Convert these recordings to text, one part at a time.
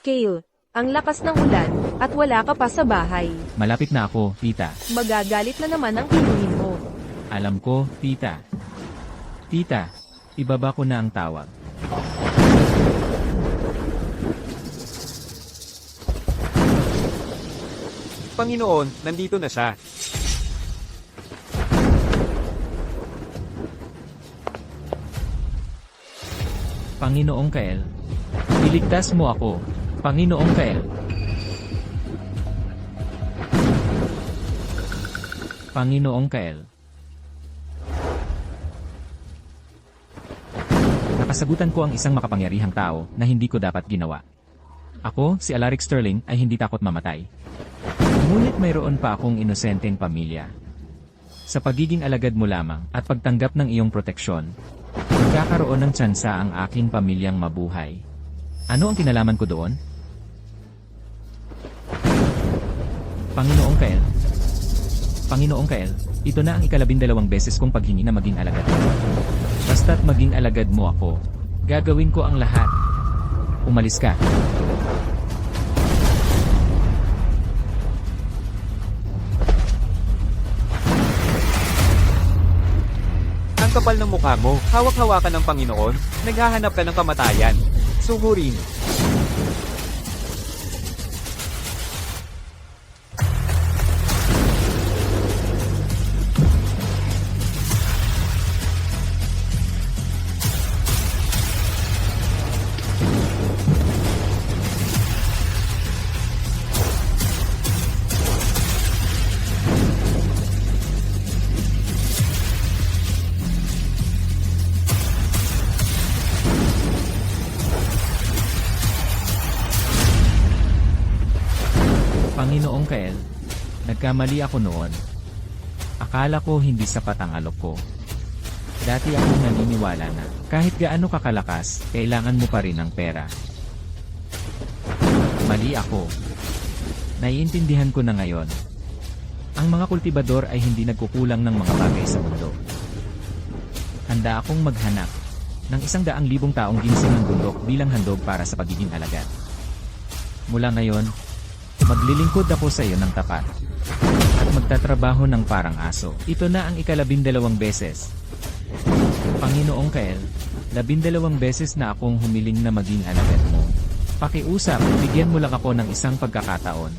Kale, ang lakas ng ulan, at wala ka pa sa bahay. Malapit na ako, tita. Magagalit na naman ang kinuhin mo. Alam ko, tita. Tita, ibaba ko na ang tawag. Panginoon, nandito na siya. Panginoong Kael, iligtas mo ako. Panginoong Kael. Panginoong Kael. Nakasagutan ko ang isang makapangyarihang tao na hindi ko dapat ginawa. Ako, si Alaric Sterling, ay hindi takot mamatay. Ngunit mayroon pa akong inosenteng pamilya. Sa pagiging alagad mo lamang at pagtanggap ng iyong proteksyon, magkakaroon ng tsansa ang aking pamilyang mabuhay. Ano ang kinalaman ko doon? Panginoong Kael. Panginoong Kael, ito na ang 12 beses kong paghingi na maging alagad mo. Basta't maging alagad mo ako, gagawin ko ang lahat. Umalis ka. Ang kapal ng mukha mo, hawak-hawakan ng Panginoon, naghahanap ka ng kamatayan. Sugurin. Panginoong Kael, nagkamali ako noon. Akala ko hindi sapat ang alok ko. Dati akong naniniwala na kahit gaano kakalakas, kailangan mo pa rin ng pera. Mali ako. Naiintindihan ko na ngayon. Ang mga kultibador ay hindi nagkukulang ng mga bagay sa mundo. Handa akong maghanap ng 100,000 taong ginseng ng bundok bilang handog para sa pagiging alagad. Mula ngayon, maglilingkod ako sa iyo ng tapat. At magtatrabaho ng parang aso. Ito na ang 12 beses. Panginoong Kael, 12 beses na akong humiling na maging alagad mo. Pakiusap, bigyan mo lang ako ng isang pagkakataon.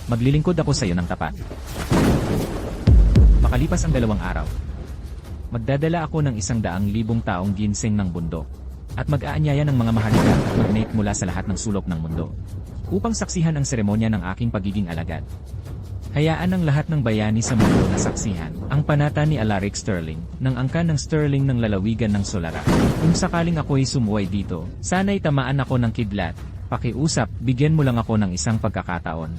Maglilingkod ako sa iyo ng tapat. Makalipas ang 2 araw, magdadala ako ng 100,000 taong ginseng ng bundok. At mag-aanyaya ng mga mahalika at magnate mula sa lahat ng sulok ng mundo upang saksihan ang seremonya ng aking pagiging alagad. Hayaan ang lahat ng bayani sa mundo na saksihan ang panata ni Alaric Sterling ng angkan ng Sterling ng lalawigan ng Solara. Kung sakaling ako'y sumuway dito, sana'y tamaan ako ng kidlat. Pakiusap, bigyan mo lang ako ng isang pagkakataon.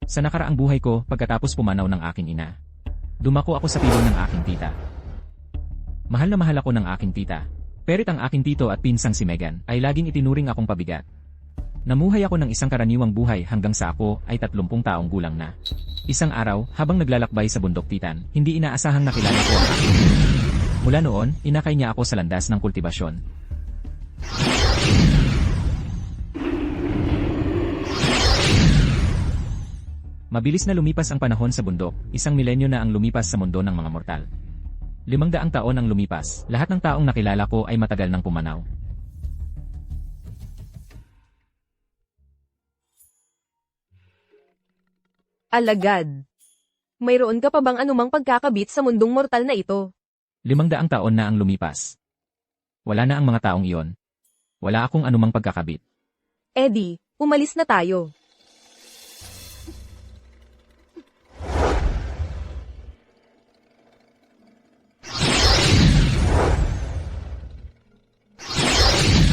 Sa nakaraang buhay ko, pagkatapos pumanaw ng aking ina, dumako ako sa pilon ng aking tita. Mahal na mahal ako ng aking tita. Perit ang aking tito at pinsang si Megan ay laging itinuring akong pabigat. Namuhay ako ng isang karaniwang buhay hanggang sa ako ay 30 taong gulang na. Isang araw, habang naglalakbay sa bundok Titan, hindi inaasahang nakilala ko ang aking ina. Mula noon, inakay niya ako sa landas ng kultibasyon. Mabilis na lumipas ang panahon sa bundok, 1 milenyo na ang lumipas sa mundo ng mga mortal. 500 taon ang lumipas, lahat ng taong nakilala ko ay matagal nang pumanaw. Alagad. Mayroon ka pa bang anumang pagkakabit sa mundong mortal na ito? 500 taon na ang lumipas. Wala na ang mga taong iyon. Wala akong anumang pagkakabit. Eddie, umalis na tayo.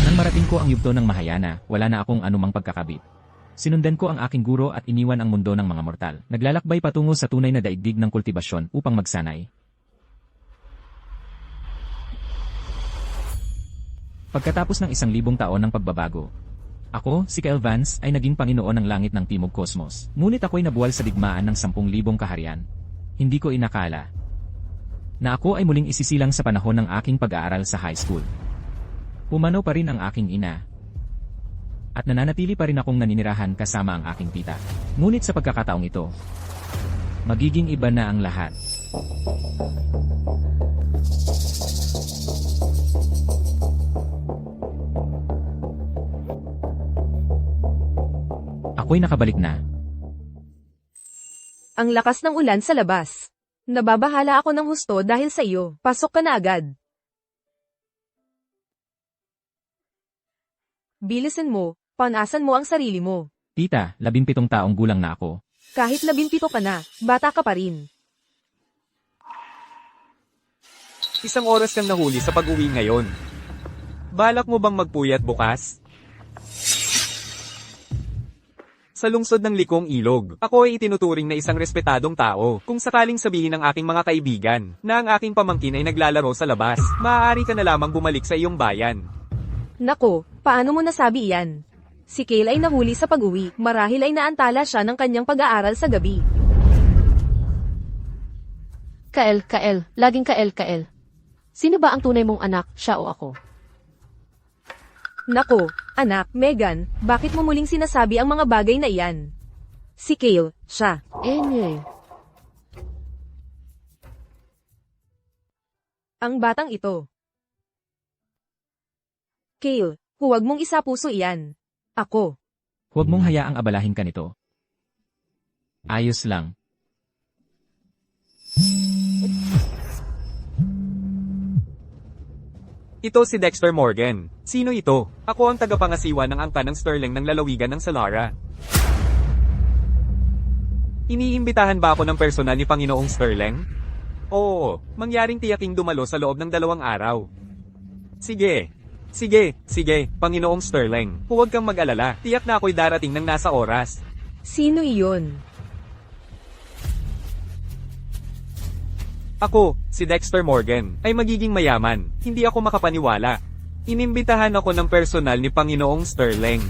Nang marating ko ang yugto ng Mahayana, wala na akong anumang pagkakabit. Sinundan ko ang aking guro at iniwan ang mundo ng mga mortal. Naglalakbay patungo sa tunay na daigdig ng kultibasyon upang magsanay. Pagkatapos ng 1,000 taon ng pagbabago, ako, si Kyle Vance, ay naging Panginoon ng langit ng Timog Cosmos. Ngunit ako'y nabuwal sa digmaan ng 10,000 kaharian. Hindi ko inakala na ako ay muling isisilang sa panahon ng aking pag-aaral sa high school. Pumanaw pa rin ang aking ina. At nananatili pa rin akong naninirahan kasama ang aking tita. Ngunit sa pagkakataong ito, magiging iba na ang lahat. Ako'y nakabalik na. Ang lakas ng ulan sa labas. Nababahala ako ng husto dahil sa iyo. Pasok ka na agad. Bilisin mo, panasan mo ang sarili mo. Tita, 17 taong gulang na ako. Kahit 17 ka na, bata ka pa rin. Isang oras kang nahuli sa pag-uwi ngayon. Balak mo bang magpuyat bukas? Sa lungsod ng Likong Ilog, ako ay itinuturing na isang respetadong tao. Kung sakaling sabihin ng aking mga kaibigan na ang aking pamangkin ay naglalaro sa labas, maaari ka na lamang bumalik sa iyong bayan. Nako, paano mo nasabi iyan? Si Kale ay nahuli sa pag-uwi, marahil ay naantala siya ng kanyang pag-aaral sa gabi. Kael, laging Kael. Sino ba ang tunay mong anak, siya o ako? Nako, anak, Megan, bakit mo muling sinasabi ang mga bagay na iyan? Si Kale, siya. Ang batang ito. Kale, huwag mong isapuso iyan. Ako. Huwag mong hayaang abalahin ka nito. Ayos lang. Ito si Dexter Morgan. Sino ito? Ako ang tagapangasiwa ng angka ng Sterling ng lalawigan ng Salara. Iniimbitahan ba ako ng personal ni Panginoong Sterling? Oo, mangyaring tiyaking dumalo sa loob ng 2 araw. Sige, Panginoong Sterling. Huwag kang mag-alala, tiyak na ako'y darating ng nasa oras. Sino iyon? Ako, si Dexter Morgan, ay magiging mayaman. Hindi ako makapaniwala. Inimbitahan ako ng personal ni Panginoong Sterling.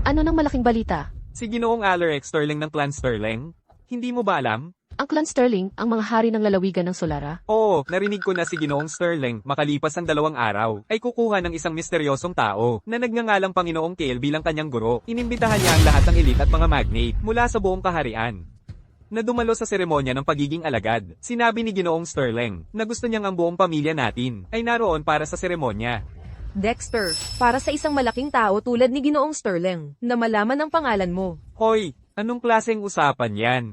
Ano ng malaking balita? Si Ginoong Alaric Sterling ng Clan Sterling? Hindi mo ba alam? Ang Clan Sterling, ang mga hari ng lalawigan ng Solara? Oo, narinig ko na si Ginoong Sterling, makalipas ang 2 araw, ay kukuha ng isang misteryosong tao na nagngangalang Panginoong Kale bilang kanyang guro. Inimbitahan niya ang lahat ng elite at mga magnate mula sa buong kaharian na dumalo sa seremonya ng pagiging alagad. Sinabi ni Ginoong Sterling na gusto niyang ang buong pamilya natin ay naroon para sa seremonya. Dexter, para sa isang malaking tao tulad ni Ginoong Sterling, na malaman ang pangalan mo. Hoy, anong klaseng usapan yan?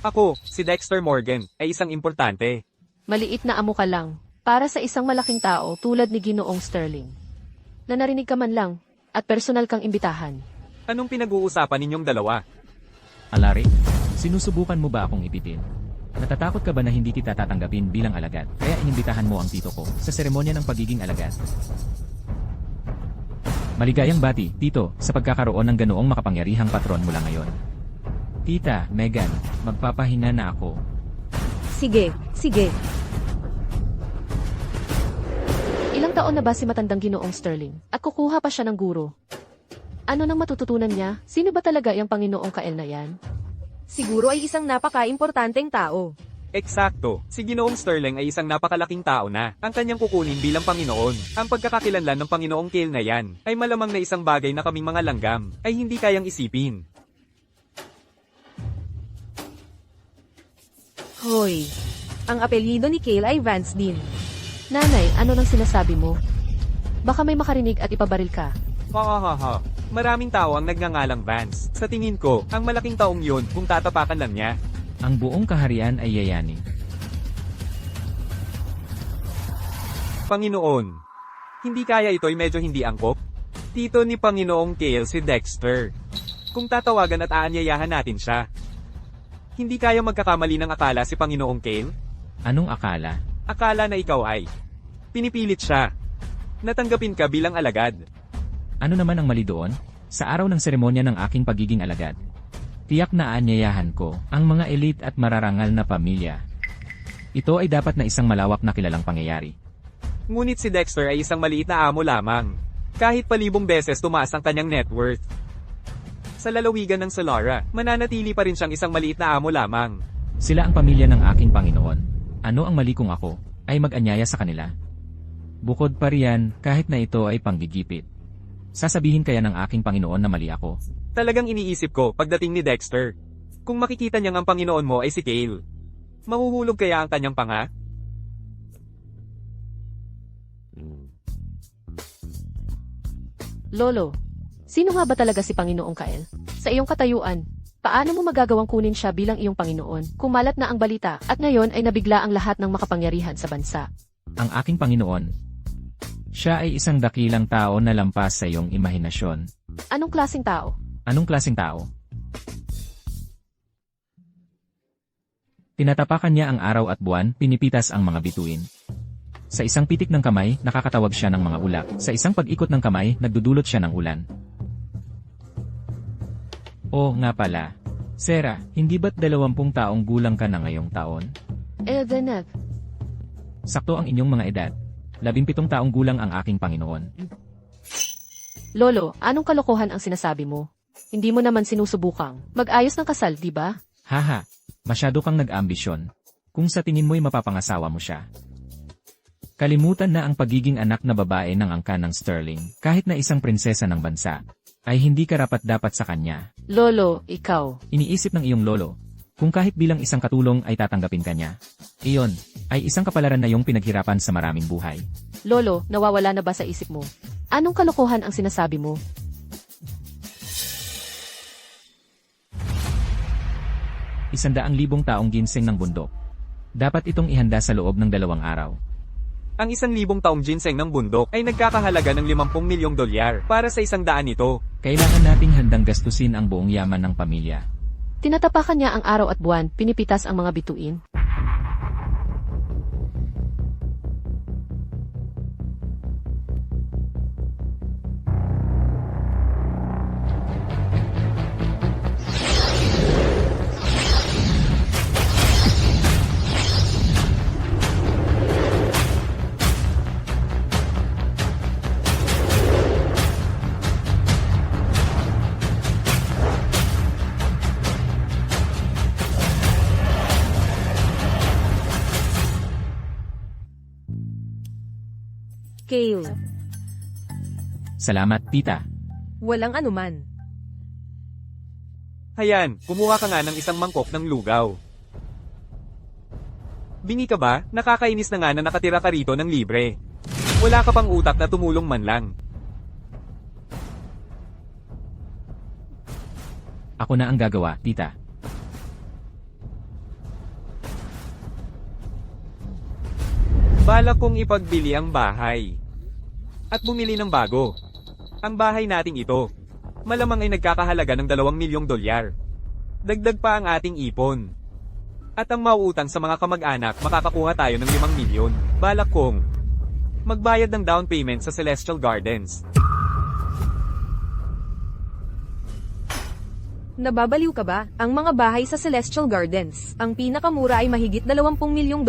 Ako, si Dexter Morgan, ay isang importante. Maliit na amo ka lang, para sa isang malaking tao tulad ni Ginoong Sterling. Na narinig ka man lang, at personal kang imbitahan. Anong pinag-uusapan ninyong dalawa? Alaric, sinusubukan mo ba akong ipitin? Natatakot ka ba na hindi kita tatanggapin bilang alagad? Kaya inimbitahan mo ang tito ko sa seremonya ng pagiging alagad. Maligayang bati, tito, sa pagkakaroon ng ganoong makapangyarihang patron mula ngayon. Tita, Megan, magpapahinga na ako. Sige. Ilang taon na ba si matandang Ginoong Sterling? At kukuha pa siya ng guro? Ano nang matututunan niya? Sino ba talaga yung Panginoong Kael na yan? Siguro ay isang napaka-importanteng tao. Eksakto, si Ginoong Sterling ay isang napakalaking tao na ang kanyang kukunin bilang Panginoon. Ang pagkakakilanlan ng Panginoong Kale na yan ay malamang na isang bagay na kaming mga langgam ay hindi kayang isipin. Hoy, ang apelyido ni Kale ay Vance din. Nanay, ano nang sinasabi mo? Baka may makarinig at ipabaril ka. Ha. Maraming tao ang nagngangalang Vance. Sa tingin ko, ang malaking taong yun kung tatapakan lang niya. Ang buong kaharian ay yayanin. Panginoon, hindi kaya ito'y medyo hindi angkop? Tito ni Panginoong Kale si Dexter. Kung tatawagan at aanyayahan natin siya. Hindi kaya magkakamali ng akala si Panginoong Kale? Anong akala? Akala na ikaw ay pinipilit siya. Natanggapin ka bilang alagad. Ano naman ang mali doon? Sa araw ng seremonya ng aking pagiging alagad, tiyak na aanyayahan ko ang mga elite at mararangal na pamilya. Ito ay dapat na isang malawak na kilalang pangyayari. Ngunit si Dexter ay isang maliit na amo lamang. Kahit palibong beses tumaas ang kanyang net worth. Sa lalawigan ng Solara, mananatili pa rin siyang isang maliit na amo lamang. Sila ang pamilya ng aking Panginoon. Ano ang mali kung ako ay mag-anyaya sa kanila? Bukod pa riyan, kahit na ito ay panggigipit. Sasabihin kaya ng aking Panginoon na mali ako. Talagang iniisip ko pagdating ni Dexter. Kung makikita niyang ang Panginoon mo ay si Kale, mahuhulog kaya ang kanyang panga? Lolo, sino nga ba talaga si Panginoong Kael? Sa iyong katayuan, paano mo magagawang kunin siya bilang iyong Panginoon? Kumalat na ang balita at ngayon ay nabigla ang lahat ng makapangyarihan sa bansa. Ang aking Panginoon. Siya ay isang dakilang tao na lampas sa iyong imahinasyon. Anong klaseng tao? Anong klaseng tao? Tinatapakan niya ang araw at buwan, pinipitas ang mga bituin. Sa isang pitik ng kamay, nakakatawag siya ng mga ulap. Sa isang pag-ikot ng kamay, nagdudulot siya ng ulan. Oo nga pala. Sarah, hindi ba't 20 taong gulang ka na ngayong taon? Eldeneth, Sakto ang inyong mga edad. 17 taong gulang ang aking Panginoon. Lolo, anong kalokohan ang sinasabi mo? Hindi mo naman sinusubukang mag-ayos ng kasal, di ba? Haha, masyado kang nag-ambisyon. Kung sa tingin mo'y mapapangasawa mo siya. Kalimutan na ang pagiging anak na babae ng angkan ng Sterling, kahit na isang prinsesa ng bansa, ay hindi karapat-dapat sa kanya. Lolo, ikaw. Iniisip ng iyong lolo, kung kahit bilang isang katulong ay tatanggapin kanya. Iyon, ay isang kapalaran na iyong pinaghirapan sa maraming buhay. Lolo, nawawala na ba sa isip mo? Anong kalokohan ang sinasabi mo? $100,000 taong ginseng ng bundok. Dapat itong ihanda sa loob ng 2 araw. Ang 1,000 taong ginseng ng bundok ay nagkakahalaga ng $50 milyong para sa 100 nito. Kailangan nating handang gastusin ang buong yaman ng pamilya. Tinatapakan niya ang araw at buwan, pinipitas ang mga bituin. Kale, Salamat, tita. walang anuman. Hayan, kumuha ka nga ng isang mangkok ng lugaw. Bingi ka ba? Nakakainis na nga na nakatira ka rito ng libre. Wala ka pang utak na tumulong man lang. Ako na ang gagawa, tita. Balak kong ipagbili ang bahay. At bumili ng bago. Ang bahay nating ito, malamang ay nagkakahalaga ng $2 milyong. Dagdag pa ang ating ipon. At ang mauutang sa mga kamag-anak, makakakuha tayo ng 5 milyon. Balak kong magbayad ng down payment sa Celestial Gardens. Nababaliw ka ba? Ang mga bahay sa Celestial Gardens, ang pinakamura ay mahigit $20 milyong.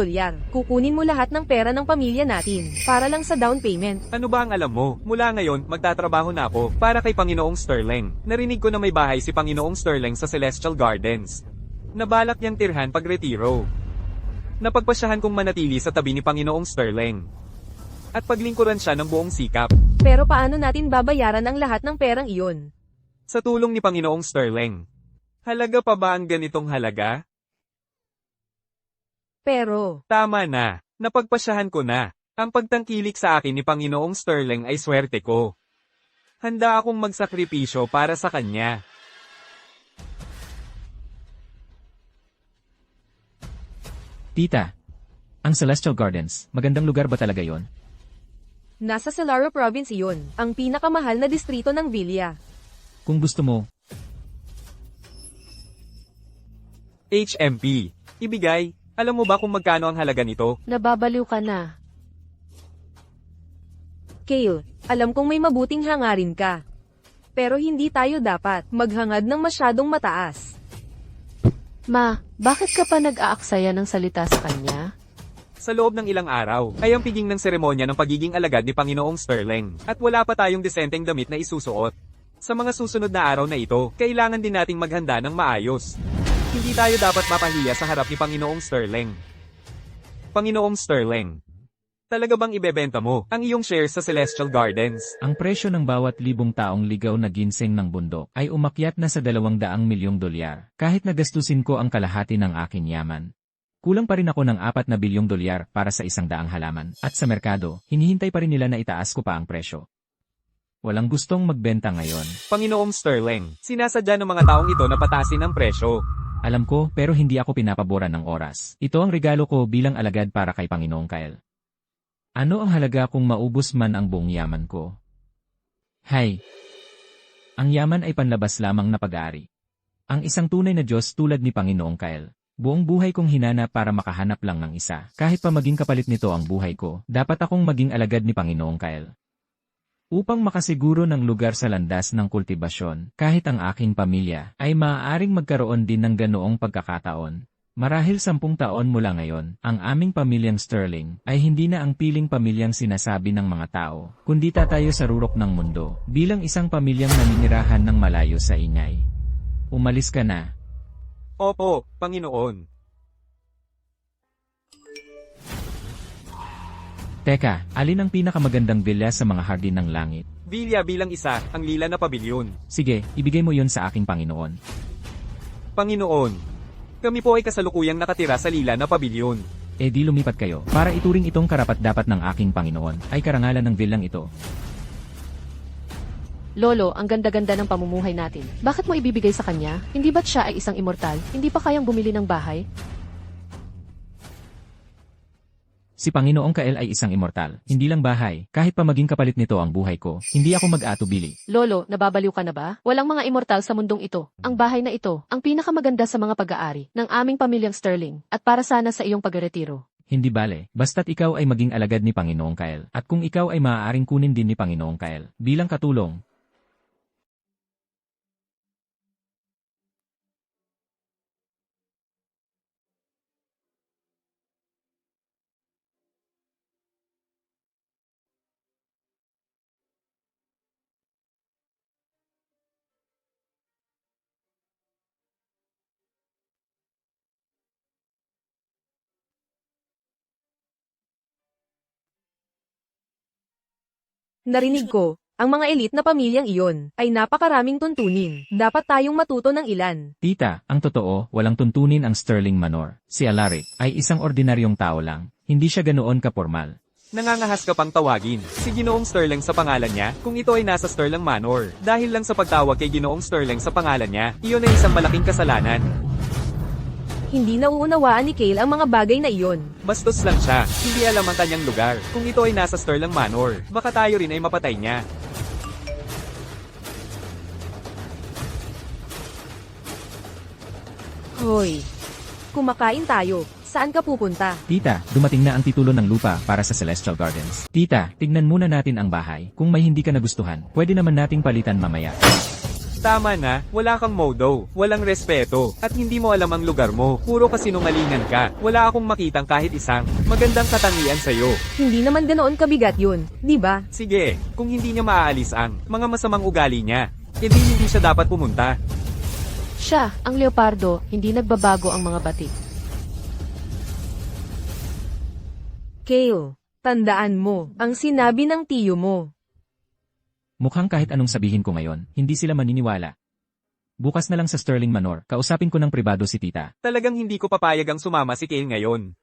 Kukunin mo lahat ng pera ng pamilya natin, para lang sa down payment. Ano ba ang alam mo? Mula ngayon, magtatrabaho na ako para kay Panginoong Sterling. Narinig ko na may bahay si Panginoong Sterling sa Celestial Gardens. Nabalak niyang tirhan pag retiro. Napagpasyahan kong manatili sa tabi ni Panginoong Sterling. At paglingkuran siya ng buong sikap. Pero paano natin babayaran ang lahat ng perang iyon? Sa tulong ni Panginoong Sterling. Halaga pa ba ang ganitong halaga? Pero, Tama na. Napagpasyahan ko na. Ang pagtangkilik sa akin ni Panginoong Sterling ay swerte ko. Handa akong magsakripisyo para sa kanya. Tita, ang Celestial Gardens, magandang lugar ba talaga yon? nasa Celaro Province iyon, ang pinakamahal na distrito ng Villa. Kung gusto mo, HMP. Ibigay. Alam mo ba kung magkano ang halaga nito? Nababaliw ka na. Kale, alam kong may mabuting hangarin ka. Pero hindi tayo dapat maghangad ng masyadong mataas. Ma, bakit ka pa nag-aaksaya ng salita sa kanya? Sa loob ng ilang araw, ay ang piging ng seremonya ng pagiging alagad ni Panginoong Sterling. At wala pa tayong disenteng damit na isusuot. Sa mga susunod na araw na ito, kailangan din nating maghanda ng maayos. Hindi tayo dapat mapahiya sa harap ni Panginoong Sterling. Panginoong Sterling. Talaga bang ibebenta mo ang iyong shares sa Celestial Gardens? Ang presyo ng bawat libong taong ligaw na ginseng ng bundok ay umakyat na sa 200 milyong dolyar. Kahit nagastusin ko ang kalahati ng aking yaman, kulang pa rin ako ng 4 na bilyong dolyar para sa 100 halaman. At sa merkado, hinihintay pa rin nila na itaas ko pa ang presyo. Walang gustong magbenta ngayon. Panginoong Sterling, sinasadya ng mga taong ito na patasin ang presyo. Alam ko, pero hindi ako pinapaboran ng oras. Ito ang regalo ko bilang alagad para kay Panginoong Kyle. Ano ang halaga kung maubos man ang buong yaman ko? Hay! Ang yaman ay panlabas lamang na pag-aari. Ang isang tunay na Diyos tulad ni Panginoong Kyle. Buong buhay kong hinanap para makahanap lang ng isa. Kahit pa maging kapalit nito ang buhay ko, dapat akong maging alagad ni Panginoong Kyle. Upang makasiguro ng lugar sa landas ng kultibasyon, kahit ang aking pamilya ay maaaring magkaroon din ng ganoong pagkakataon. Marahil 10 taon mula ngayon, ang aming pamilyang Sterling ay hindi na ang piling pamilyang sinasabi ng mga tao, kundi tatayo sa rurok ng mundo, bilang isang pamilyang naninirahan ng malayo sa ingay. Umalis ka na. Opo, Panginoon. Teka, alin ang pinakamagandang villa sa mga hardin ng langit? Villa bilang isa, ang lila na pabilyon. Sige, ibigay mo yun sa aking Panginoon. Panginoon, kami po ay kasalukuyang nakatira sa lila na pabilyon. E di lumipat kayo, para ituring itong karapat-dapat ng aking Panginoon, ay karangalan ng villang ito. Lolo, ang ganda-ganda ng pamumuhay natin. Bakit mo ibibigay sa kanya? Hindi ba't siya ay isang immortal? Hindi pa kayang bumili ng bahay? Si Panginoong Kyle ay isang immortal, hindi lang bahay, kahit pa maging kapalit nito ang buhay ko, hindi ako mag-aatubili. Lolo, nababaliw ka na ba? Walang mga immortal sa mundong ito. Ang bahay na ito, ang pinakamaganda sa mga pag-aari ng aming pamilyang Sterling, at para sana sa iyong pagretiro. Hindi bale, basta't ikaw ay maging alagad ni Panginoong Kyle, at kung ikaw ay maaaring kunin din ni Panginoong Kyle, bilang katulong. Narinig ko, ang mga elite na pamilyang iyon ay napakaraming tuntunin. Dapat tayong matuto ng ilan. Tita, ang totoo, walang tuntunin ang Sterling Manor. Si Alaric ay isang ordinaryong tao lang, hindi siya ganoon kapormal. Nangangahas ka pang tawagin si Ginoong Sterling sa pangalan niya kung ito ay nasa Sterling Manor. Dahil lang sa pagtawag kay Ginoong Sterling sa pangalan niya, iyon ay isang malaking kasalanan. Hindi nauunawaan ni Kale ang mga bagay na iyon. Bastos lang siya, hindi alam ang kanyang lugar. Kung ito ay nasa Sterling Manor, baka tayo rin ay mapatay niya. Hoy, kumakain tayo. Saan ka pupunta? Tita, dumating na ang titulo ng lupa para sa Celestial Gardens. Tita, tignan muna natin ang bahay. Kung may hindi ka nagustuhan, pwede naman nating palitan mamaya. Tama na, wala kang modo, walang respeto, at hindi mo alam ang lugar mo. Puro kasinungalingan ka. Wala akong makitang kahit isang magandang katangian sa'yo. Hindi naman ganoon kabigat yun, di ba? Sige, kung hindi niya maaalis ang mga masamang ugali niya, edi hindi siya dapat pumunta. Siya, ang leopardo, hindi nagbabago ang mga batik. Kale, tandaan mo, ang sinabi ng tiyo mo. Mukhang kahit anong sabihin ko ngayon, hindi sila maniniwala. Bukas na lang sa Sterling Manor, kausapin ko ng pribado si tita. Talagang hindi ko papayag ang sumama si Kale ngayon.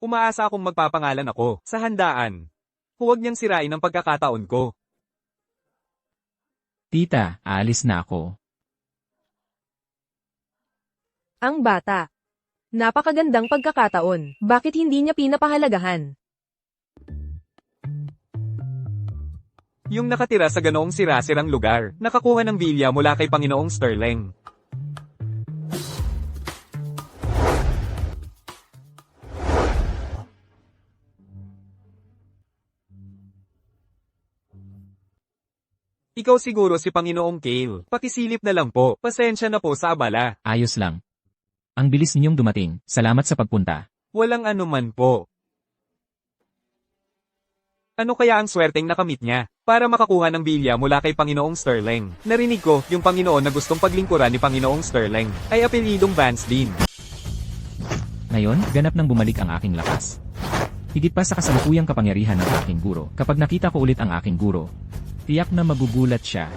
Umaasa akong magpapangalan ako sa handaan. Huwag niyang sirain ang pagkakataon ko. Tita, aalis na ako. Ang bata. Napakagandang pagkakataon. Bakit hindi niya pinapahalagahan? Yung nakatira sa ganoong sira-sirang lugar, nakakuha ng bilya mula kay Panginoong Sterling. Ikaw siguro si Panginoong Kale. Pakisilip na lang po. Pasensya na po sa abala. Ayos lang. Ang bilis ninyong dumating. Salamat sa pagpunta. Walang anuman po. Ano kaya ang swerteng nakamit niya para makakuha ng bilya mula kay Panginoong Sterling? Narinig ko, yung Panginoon na gustong paglingkuran ni Panginoong Sterling ay apelyidong Vance din. Ngayon, ganap nang bumalik ang aking lakas. Higit pa sa kasalukuyang kapangyarihan ng aking guro. Kapag nakita ko ulit ang aking guro, tiyak na magugulat siya.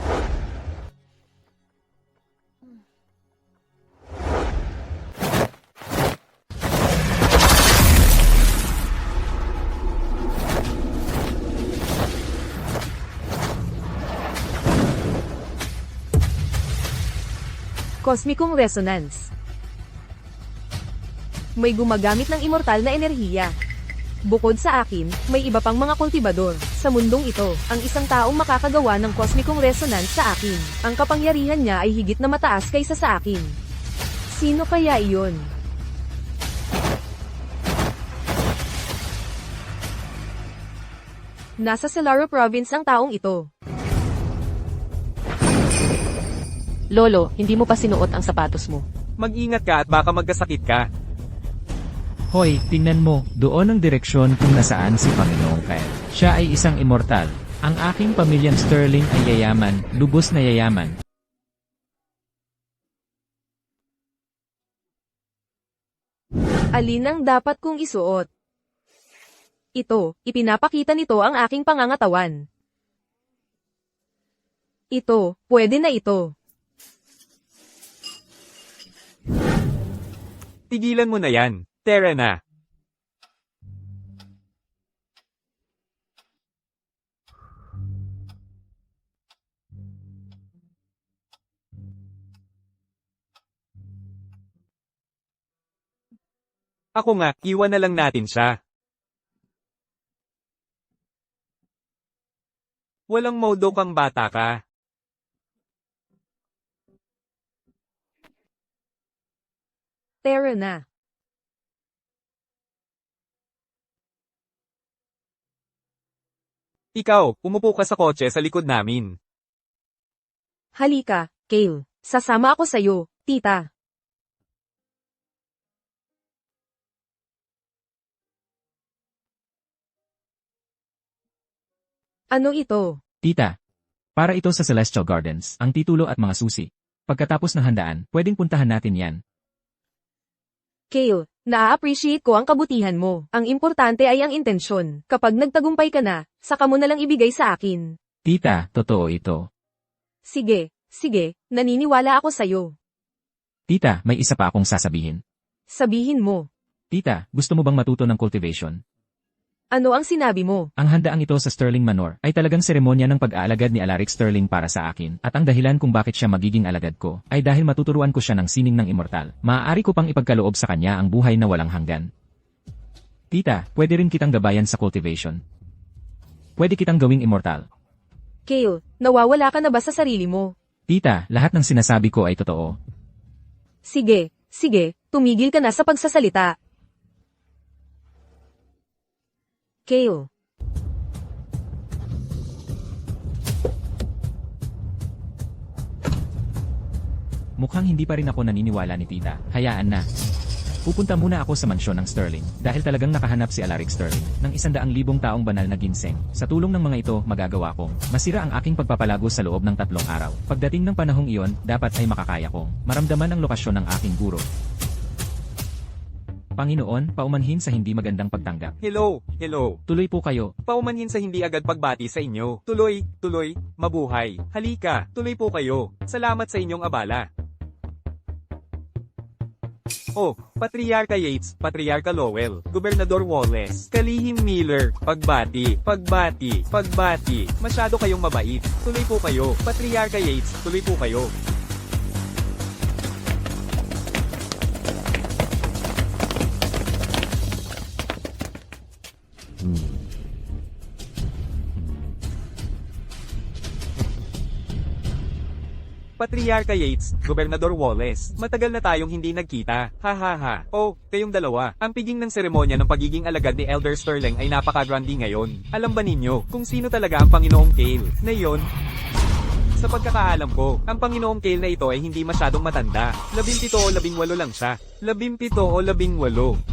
Cosmicong Resonance. May gumagamit ng immortal na enerhiya. Bukod sa akin, may iba pang mga kultibador. Sa mundong ito, ang isang taong makakagawa ng Cosmicong Resonance sa akin. Ang kapangyarihan niya ay higit na mataas kaysa sa akin. Sino kaya iyon? Nasa Celaro Province ang taong ito. Lolo, hindi mo pa sinuot ang sapatos mo. Mag-ingat ka at baka magkasakit ka. Hoy, tingnan mo, doon ang direksyon kung nasaan si Panginoong Kael. Siya ay isang immortal. Ang aking pamilyang Sterling ay yayaman, lubos na yayaman. Alin ang dapat kong isuot? Ito, ipinapakita nito ang aking pangangatawan. Ito, pwede na ito. Tigilan mo na yan. Tara na. Ako nga, iwan na lang natin siya. Walang modo kang bata ka. Tara na. Ikaw, umupo ka sa kotse sa likod namin. Halika, Kale. Sasama ako sa'yo, tita. Ano ito? Tita, para ito sa Celestial Gardens, ang titulo at mga susi. Pagkatapos ng handaan, pwedeng puntahan natin yan. Kale, naa-appreciate ko ang kabutihan mo. Ang importante ay ang intensyon. Kapag nagtagumpay ka na, saka mo na lang ibigay sa akin. Tita, totoo ito. Sige, naniniwala ako sa'yo. Tita, may isa pa akong sasabihin. Sabihin mo. Tita, gusto mo bang matuto ng cultivation? Ano ang sinabi mo? Ang handaang ito sa Sterling Manor ay talagang seremonya ng pag-aalagad ni Alaric Sterling para sa akin, at ang dahilan kung bakit siya magiging alagad ko ay dahil matuturuan ko siya ng sining ng immortal. Maaari ko pang ipagkaloob sa kanya ang buhay na walang hanggan. Tita, pwede rin kitang gabayan sa cultivation. Pwede kitang gawing immortal. Kale, nawawala ka na ba sa sarili mo? Tita, lahat ng sinasabi ko ay totoo. Sige, tumigil ka na sa pagsasalita. Kale. Mukhang hindi pa rin ako naniniwala ni Tita. Hayaan na. Pupunta muna ako sa mansyon ng Sterling dahil talagang nakahanap si Alaric Sterling ng 100,000 taong banal na ginseng. Sa tulong ng mga ito, magagawa kong masira ang aking pagpapalago sa loob ng 3 araw. Pagdating ng panahong iyon, dapat ay makakaya kong maramdaman ang lokasyon ng aking guro. Panginoon, paumanhin sa hindi magandang pagtanggap. Hello. Tuloy po kayo. Paumanhin sa hindi agad pagbati sa inyo. Tuloy, mabuhay. Halika, tuloy po kayo. Salamat sa inyong abala. Oh, Patriarka Yates, Patriarka Lowell, Gobernador Wallace, Kalihim Miller, pagbati. Masyado kayong mabait. Tuloy po kayo. Patriarka Yates, tuloy po kayo. Patriarka Yates, Gobernador Wallace, matagal na tayong hindi nagkita. Ha. Oh, kayong dalawa. Ang piging ng seremonya ng pagiging alagad ni Elder Sterling ay napaka-grande ngayon. Alam ba ninyo kung sino talaga ang Panginoong Kale na iyon? Sa pagkakaalam ko, ang Panginoong Kale na ito ay hindi masyadong matanda. 17 o 18 lang siya. 17 o 18.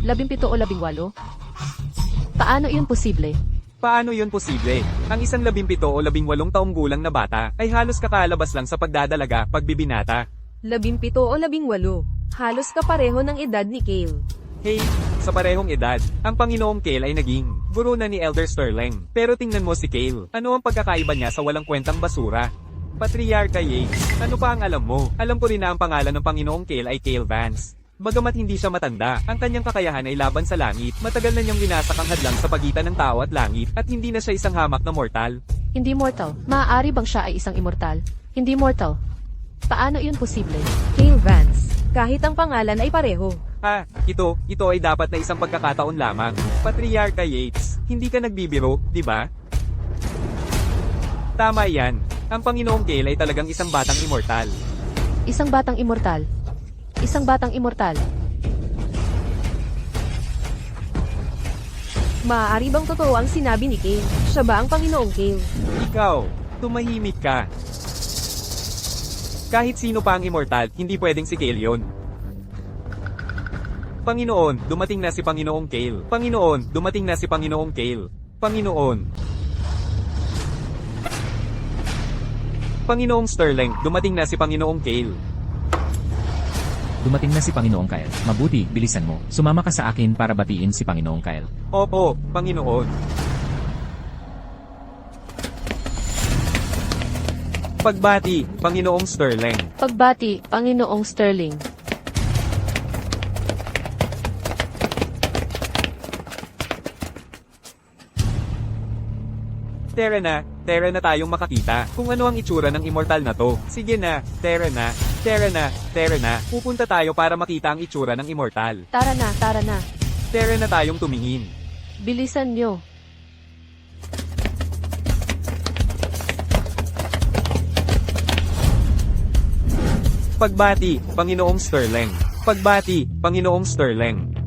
17 o 18? Paano iyon posible? Paano yun posible? Ang isang 17 o 18 taong gulang na bata ay halos kakalabas lang sa pagdadalaga, pagbibinata. 17 o 18. Halos kapareho ng edad ni Kale. Hey, sa sa parehong edad, ang Panginoong Kale ay naging guro na ni Elder Sterling. Pero tingnan mo si Kale, ano ang pagkakaiba niya sa walang kwentang basura? Patriarka Yates, ano pa ang alam mo? Alam ko rin na ang pangalan ng Panginoong Kale ay Kale Vance. Bagamat hindi siya matanda, ang kanyang kakayahan ay laban sa langit. Matagal na niyang winasak ang hadlang sa pagitan ng tao at langit, at hindi na siya isang hamak na mortal. Hindi mortal. Maaari bang siya ay isang immortal? Hindi mortal. Paano iyon posible? Kale Vance. Kahit ang pangalan ay pareho. Ito ay dapat na isang pagkakataon lamang. Patriarka Yates, hindi ka nagbibiro, di ba? Tama yan. Ang Panginoong Kale ay talagang isang batang immortal. Isang batang immortal. Isang batang immortal. Maaari bang totoo ang sinabi ni Kale? Siya ba ang Panginoong Kale? Ikaw, tumahimik ka. Kahit sino pa ang immortal, hindi pwedeng si Kale yun. Panginoon, dumating na si Panginoong Kale. Panginoon, dumating na si Panginoong Kale. Panginoon. Panginoong Sterling, dumating na si Panginoong Kale. Dumating na si Panginoong Kyle. Mabuti, bilisan mo. Sumama ka sa akin para batiin si Panginoong Kyle. Opo, Panginoon. Pagbati, Panginoong Sterling. Pagbati, Panginoong Sterling. Tara na tayong makakita kung ano ang itsura ng immortal na to. Sige na, tara na. Pupunta tayo para makita ang itsura ng immortal. Tara na, tara na. Tara na tayong tumingin. Bilisan nyo. Pagbati, Panginoong Sterling. Pagbati, Panginoong Sterling.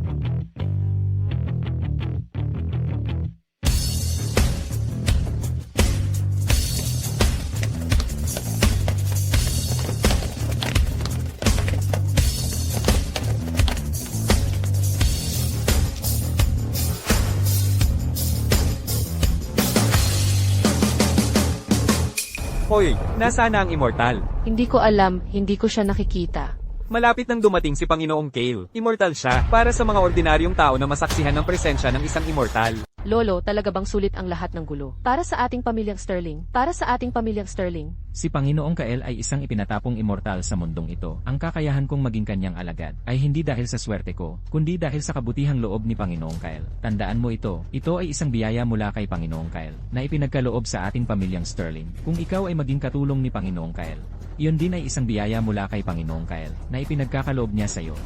Hoy, nasaan na ang immortal? Hindi ko alam, hindi ko siya nakikita. Malapit nang dumating si Panginoong Kale. Immortal siya, para sa mga ordinaryong tao na masaksihan ng presensya ng isang immortal. Lolo, talaga bang sulit ang lahat ng gulo? Para sa ating pamilyang Sterling. Para sa ating pamilyang Sterling. Si Panginoong Kyle ay isang ipinatapong immortal sa mundong ito. Ang kakayahan kong maging kanyang alagad ay hindi dahil sa swerte ko, kundi dahil sa kabutihang loob ni Panginoong Kyle. Tandaan mo ito. Ito ay isang biyaya mula kay Panginoong Kyle na ipinagkaloob sa ating pamilyang Sterling. Kung ikaw ay maging katulong ni Panginoong Kyle, iyon din ay isang biyaya mula kay Panginoong Kyle na ipinagkakaloob niya sa iyo.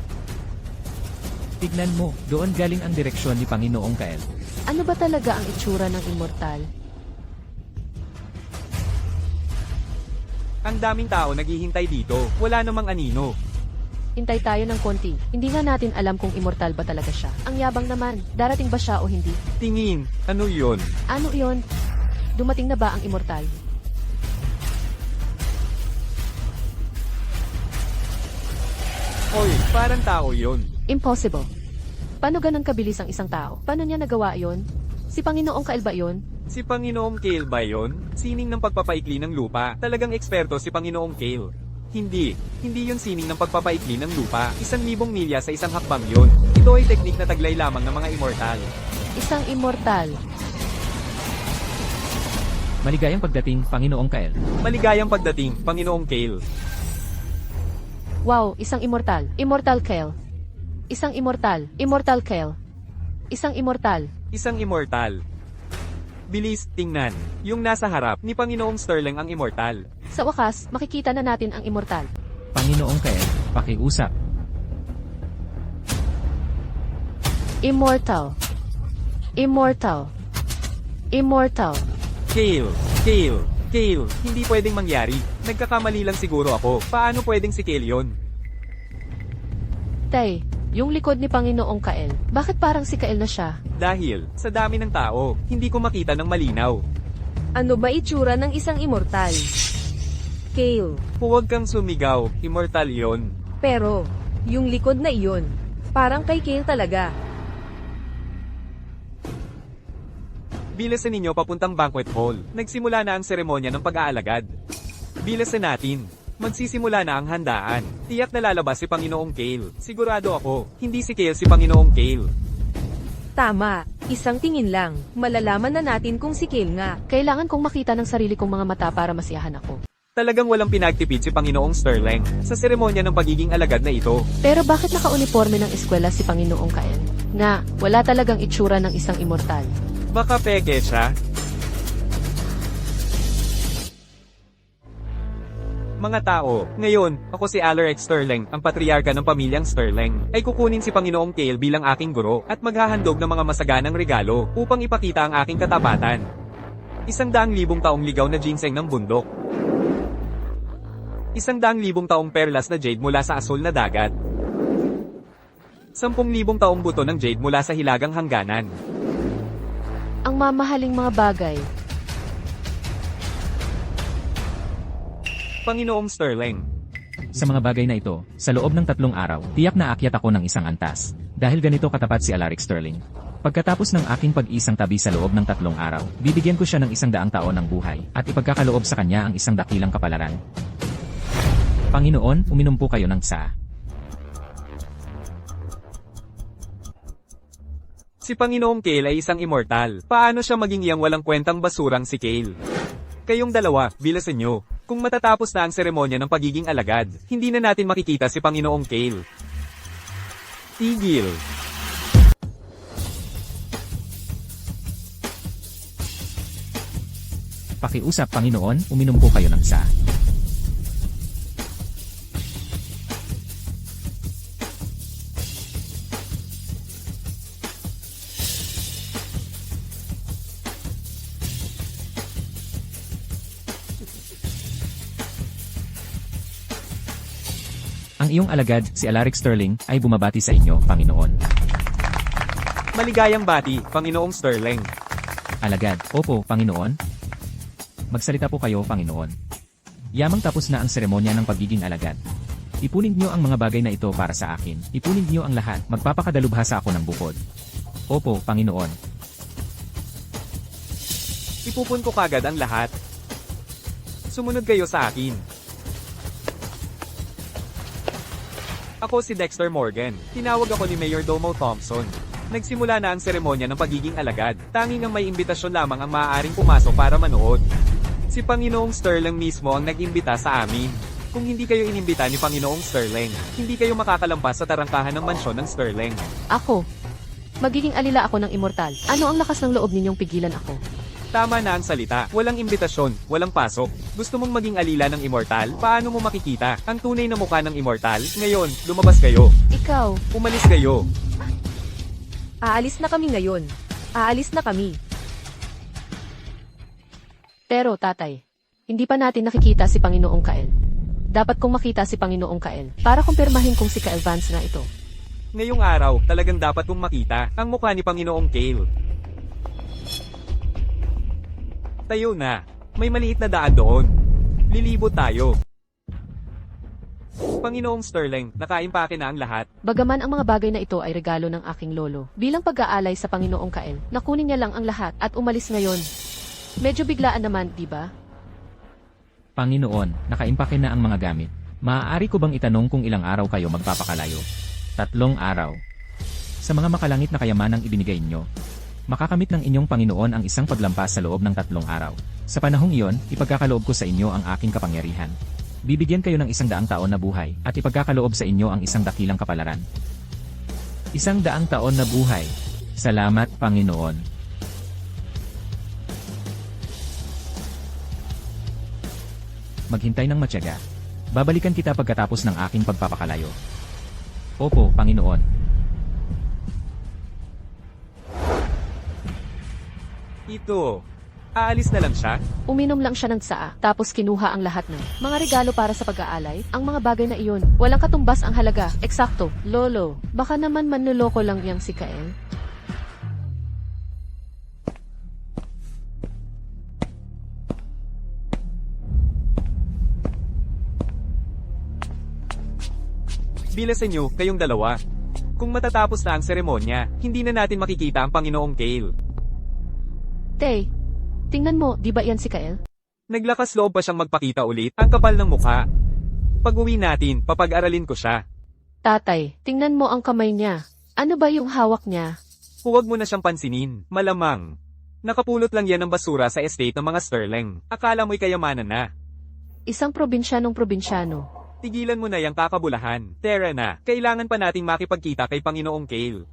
Tignan mo, doon galing ang direksyon ni Panginoong Kyle. Ano ba talaga ang itsura ng immortal? Ang daming tao naghihintay dito. Wala namang anino. Hintay tayo ng konti. Hindi nga natin alam kung immortal ba talaga siya. Ang yabang naman. Darating ba siya o hindi? Tingin, ano yun? Ano iyon? Dumating na ba ang immortal? Hoy, parang tao yun. Impossible. Paano ganun kabilis ang isang tao? Paano niya nagawa yon? Si Panginoong Kyle ba yun? Si Panginoong Kale ba yun? Sining ng pagpapaikli ng lupa. Talagang eksperto si Panginoong Kale. Hindi yun sining ng pagpapaikli ng lupa. 1,000 milya sa isang hakbang yun. Ito ay teknik na taglay lamang ng mga immortal. Isang immortal. Maligayang pagdating, Panginoong Kyle. Maligayang pagdating, Panginoong Kale. Wow, isang immortal. Immortal Kyle. Isang immortal. Immortal Kyle. Isang immortal. Isang immortal. Bilis, tingnan. Yung nasa harap ni Panginoong Sterling ang immortal. Sa wakas, makikita na natin ang immortal. Panginoong Kyle, pakiusap. Immortal. Immortal. Immortal. Kale. Hindi pwedeng mangyari. Nagkakamali lang siguro ako. Paano pwedeng si Kale yun? Tay, yung likod ni Panginoong Kyle. Bakit parang si Kyle na siya? Dahil, sa dami ng tao, hindi ko makita ng malinaw. Ano ba itsura ng isang immortal? Kale. Huwag kang sumigaw, immortal yon. Pero, yung likod na iyon, parang kay Kale talaga. Bilasan ninyo papuntang banquet hall. Nagsimula na ang seremonya ng pag-aalagad. Bilasan natin. Magsisimula na ang handaan. Tiyak na lalabas si Panginoong Kale. Sigurado ako, hindi si Kale si Panginoong Kale. Tama, isang tingin lang, malalaman na natin kung si Kale nga. Kailangan kong makita ng sarili kong mga mata para masiyahan ako. Talagang walang pinagtipid si Panginoong Sterling sa seremonya ng pagiging alagad na ito. Pero bakit naka-uniforme ng eskwela si Panginoong Kael? Na, wala talagang itsura ng isang immortal. Baka peke siya. Mga tao, ngayon, ako si Alaric Sterling, ang patriarka ng pamilyang Sterling, ay kukunin si Panginoong Kale bilang aking guro at maghahandog ng mga masaganang regalo upang ipakita ang aking katapatan. 100,000 taong ligaw na ginseng ng bundok. 100,000 taong perlas na jade mula sa asul na dagat. 10,000 taong buto ng jade mula sa hilagang hangganan. Ang mamahaling mga bagay. Panginoong Sterling. Sa mga bagay na ito, sa loob ng 3 araw, tiyak na aakyat ako ng isang antas. Dahil ganito katapat si Alaric Sterling. Pagkatapos ng aking pag-isang tabi sa loob ng 3 araw, bibigyan ko siya ng 100 taon ng buhay, at ipagkakaloob sa kanya ang isang dakilang kapalaran. Panginoon, uminom po kayo ng tsa. Si Panginoong Kale ay isang immortal. Paano siya maging iyang walang kwentang basurang si Kale? Kayong dalawa, bilasan nyo. Kung matatapos na ang seremonya ng pagiging alagad, hindi na natin makikita si Panginoong Kale. Tigil. Pakiusap Panginoon, uminom po kayo ng tsa. Ang iyong alagad, si Alaric Sterling, ay bumabati sa inyo, Panginoon. Maligayang bati, Panginoong Sterling. Alagad, opo, Panginoon. Magsalita po kayo, Panginoon. Yamang tapos na ang seremonya ng pagiging alagad. Ipunin niyo ang mga bagay na ito para sa akin. Ipunin niyo ang lahat. Magpapakadalubhasa ako ng bukod. Opo, Panginoon. Ipupun ko kagad ang lahat. Sumunod kayo sa akin. Ako si Dexter Morgan. Tinawag ako ni Mayor Domo Thompson. Nagsimula na ang seremonya ng pagiging alagad. Tanging ang may imbitasyon lamang ang maaaring pumasok para manood. Si Panginoong Sterling mismo ang nag-imbita sa amin. Kung hindi kayo inimbita ni Panginoong Sterling, hindi kayo makakalampas sa tarangkahan ng mansyon ng Sterling. Ako. Magiging alila ako ng immortal. Ano ang lakas ng loob ninyong pigilan ako? Tama na ang salita. Walang imbitasyon, walang pasok. Gusto mong maging alila ng immortal? Paano mo makikita ang tunay na mukha ng immortal? Ngayon, lumabas kayo. Ikaw. Umalis kayo. Aalis na kami ngayon. Aalis na kami. Pero tatay, hindi pa natin nakikita si Panginoong Kael. Dapat kong makita si Panginoong Kael para kumpirmahin kung si Kael Vance na ito. Ngayong araw, talagang dapat kong makita ang mukha ni Panginoong Kale. Tayo na. May maliit na daan doon. Lilibot tayo. Panginoong Sterling, nakaimpake na ang lahat. Bagaman ang mga bagay na ito ay regalo ng aking lolo, bilang pag-aalay sa Panginoong Kael, nakunin niya lang ang lahat at umalis ngayon. Medyo biglaan naman, di ba? Panginoon, nakaimpake na ang mga gamit. Maaari ko bang itanong kung ilang araw kayo magpapakalayo? 3 araw. Sa mga makalangit na kayamanang ibinigay inyo, makakamit ng inyong Panginoon ang isang paglampas sa loob ng 3 araw. Sa panahong iyon, ipagkakaloob ko sa inyo ang aking kapangyarihan. Bibigyan kayo ng 100 taon na buhay, at ipagkakaloob sa inyo ang isang dakilang kapalaran. 100 taon na buhay. Salamat, Panginoon. Maghintay ng matyaga. Babalikan kita pagkatapos ng aking pagpapakalayo. Opo, Panginoon. Ito. Aalis na lang siya? Uminom lang siya ng tsaa, tapos kinuha ang lahat ng mga regalo para sa pag-aalay. Ang mga bagay na iyon, walang katumbas ang halaga. Eksakto, lolo. Baka naman manluloko lang yang si Kael. Bilasan nyo, kayong dalawa. Kung matatapos na ang seremonya, hindi na natin makikita ang Panginoong Kale. Tay, tingnan mo, di ba yan si Kael? Naglakas loob pa siyang magpakita ulit, ang kapal ng mukha. Pag-uwi natin, papag-aralin ko siya. Tatay, tingnan mo ang kamay niya. Ano ba yung hawak niya? Huwag mo na siyang pansinin, malamang. Nakapulot lang yan ng basura sa estate ng mga Sterling. Akala mo'y kayamanan na. Isang probinsyano. Tigilan mo na yung kakabulahan. Tara na, kailangan pa nating makipagkita kay Panginoong Kale.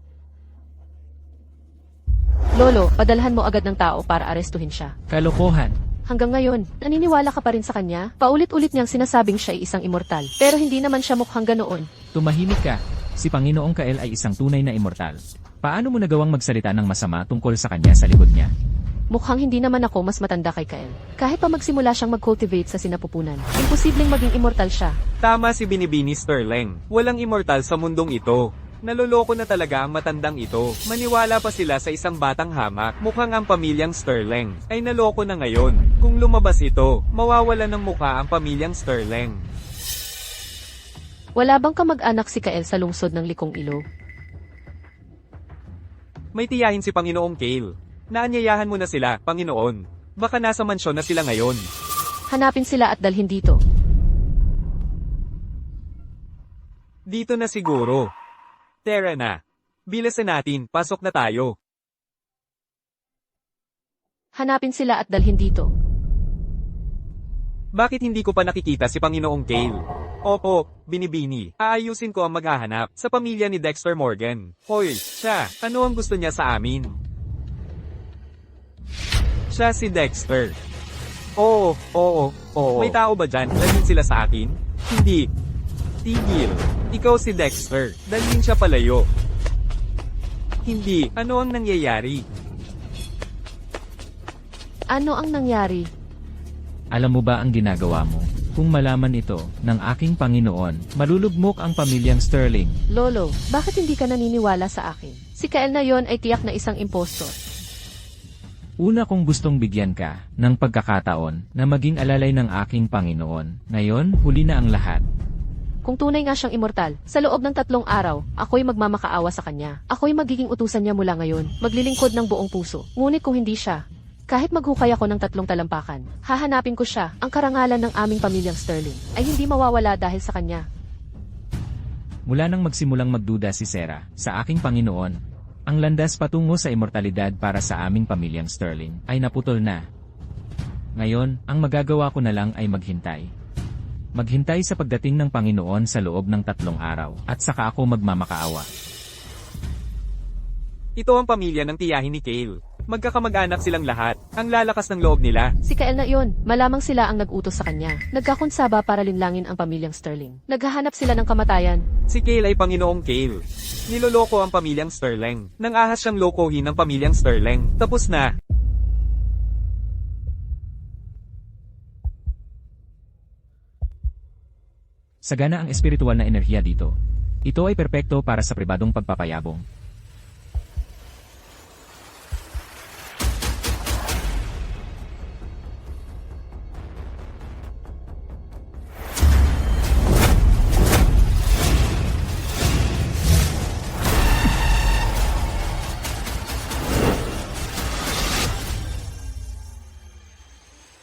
Lolo, padalhan mo agad ng tao para arestuhin siya. Kalokohan. Hanggang ngayon, naniniwala ka pa rin sa kanya? Paulit-ulit niyang sinasabing siya ay isang immortal. Pero hindi naman siya mukhang ganoon. Tumahimik ka. Si Panginoong Kael ay isang tunay na immortal. Paano mo nagawang magsalita ng masama tungkol sa kanya sa likod niya? Mukhang hindi naman ako mas matanda kay Kael. Kahit pa magsimula siyang mag-cultivate sa sinapupunan, imposibleng maging immortal siya. Tama si Binibini Sterling. Walang immortal sa mundong ito. Naloloko na talaga ang matandang ito. Maniwala pa sila sa isang batang hamak. Mukhang ang pamilyang Sterling ay naloko na ngayon. Kung lumabas ito, mawawala ng mukha ang pamilyang Sterling. Wala bang kamag-anak si Kael sa lungsod ng Likong Ilog? May tiyahin si Panginoong Kale. Naanyayahan mo na sila, Panginoon. Baka nasa mansyon na sila ngayon. Hanapin sila at dalhin dito. Dito na siguro. Tara na. Bilasan natin, pasok na tayo. Hanapin sila at dalhin dito. Bakit hindi ko pa nakikita si Panginoong Kale? Opo, Binibini. Aayusin ko ang maghahanap sa pamilya ni Dexter Morgan. Hoy, siya, ano ang gusto niya sa amin? Siya si Dexter. Oo. May tao ba dyan? Dalhin sila sa akin? Hindi. Tigil. Ikaw si Dexter. Dalhin siya palayo. Hindi. Ano ang nangyayari? Ano ang nangyari? Alam mo ba ang ginagawa mo? Kung malaman ito ng aking Panginoon, malulugmok ang pamilyang Sterling. Lolo, bakit hindi ka naniniwala sa akin? Si Kael na yon ay tiyak na isang impostor. Una kong gustong bigyan ka ng pagkakataon na maging alalay ng aking Panginoon. Ngayon, huli na ang lahat. Kung tunay nga siyang immortal, sa loob ng 3 araw, ako'y magmamakaawa sa kanya. Ako'y magiging utusan niya mula ngayon, maglilingkod ng buong puso. Ngunit kung hindi siya, kahit maghukay ako ng 3 talampakan, hahanapin ko siya, ang karangalan ng aming pamilyang Sterling, ay hindi mawawala dahil sa kanya. Mula nang magsimulang magduda si Sarah sa aking Panginoon, ang landas patungo sa immortalidad para sa aming pamilyang Sterling ay naputol na. Ngayon, ang magagawa ko na lang ay maghintay. Maghintay sa pagdating ng Panginoon sa loob ng 3 araw, at saka ako magmamakaawa. Ito ang pamilya ng tiyahin ni Kale. Magkakamag-anak silang lahat. Ang lalakas ng loob nila. Si Kael na iyon, malamang sila ang nag-utos sa kanya. Nagkakonsaba para linlangin ang pamilyang Sterling. Naghahanap sila ng kamatayan. Si Kale ay Panginoong Kale. Niloloko ang pamilyang Sterling. Nang ahas siyang lokohin ng pamilyang Sterling. Tapos na. Sagana ang espiritual na enerhiya dito. Ito ay perpekto para sa pribadong pagpapayabong.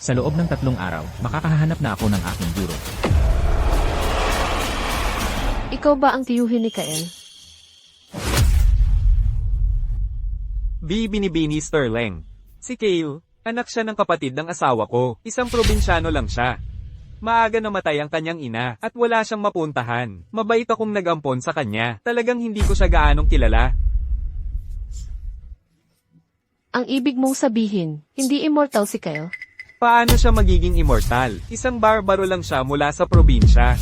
Sa loob ng 3 araw, makakahanap na ako ng aking guro. Ikaw ba ang tiyuhin ni Kael? Binibini Sterling. Si Kale, anak siya ng kapatid ng asawa ko. Isang probinsyano lang siya. Maaga namatay ang kanyang ina at wala siyang mapuntahan. Mabait akong nagampon sa kanya. Talagang hindi ko siya gaanong kilala. Ang ibig mong sabihin, hindi immortal si Kael? Paano siya magiging immortal? Isang barbaro lang siya mula sa probinsya.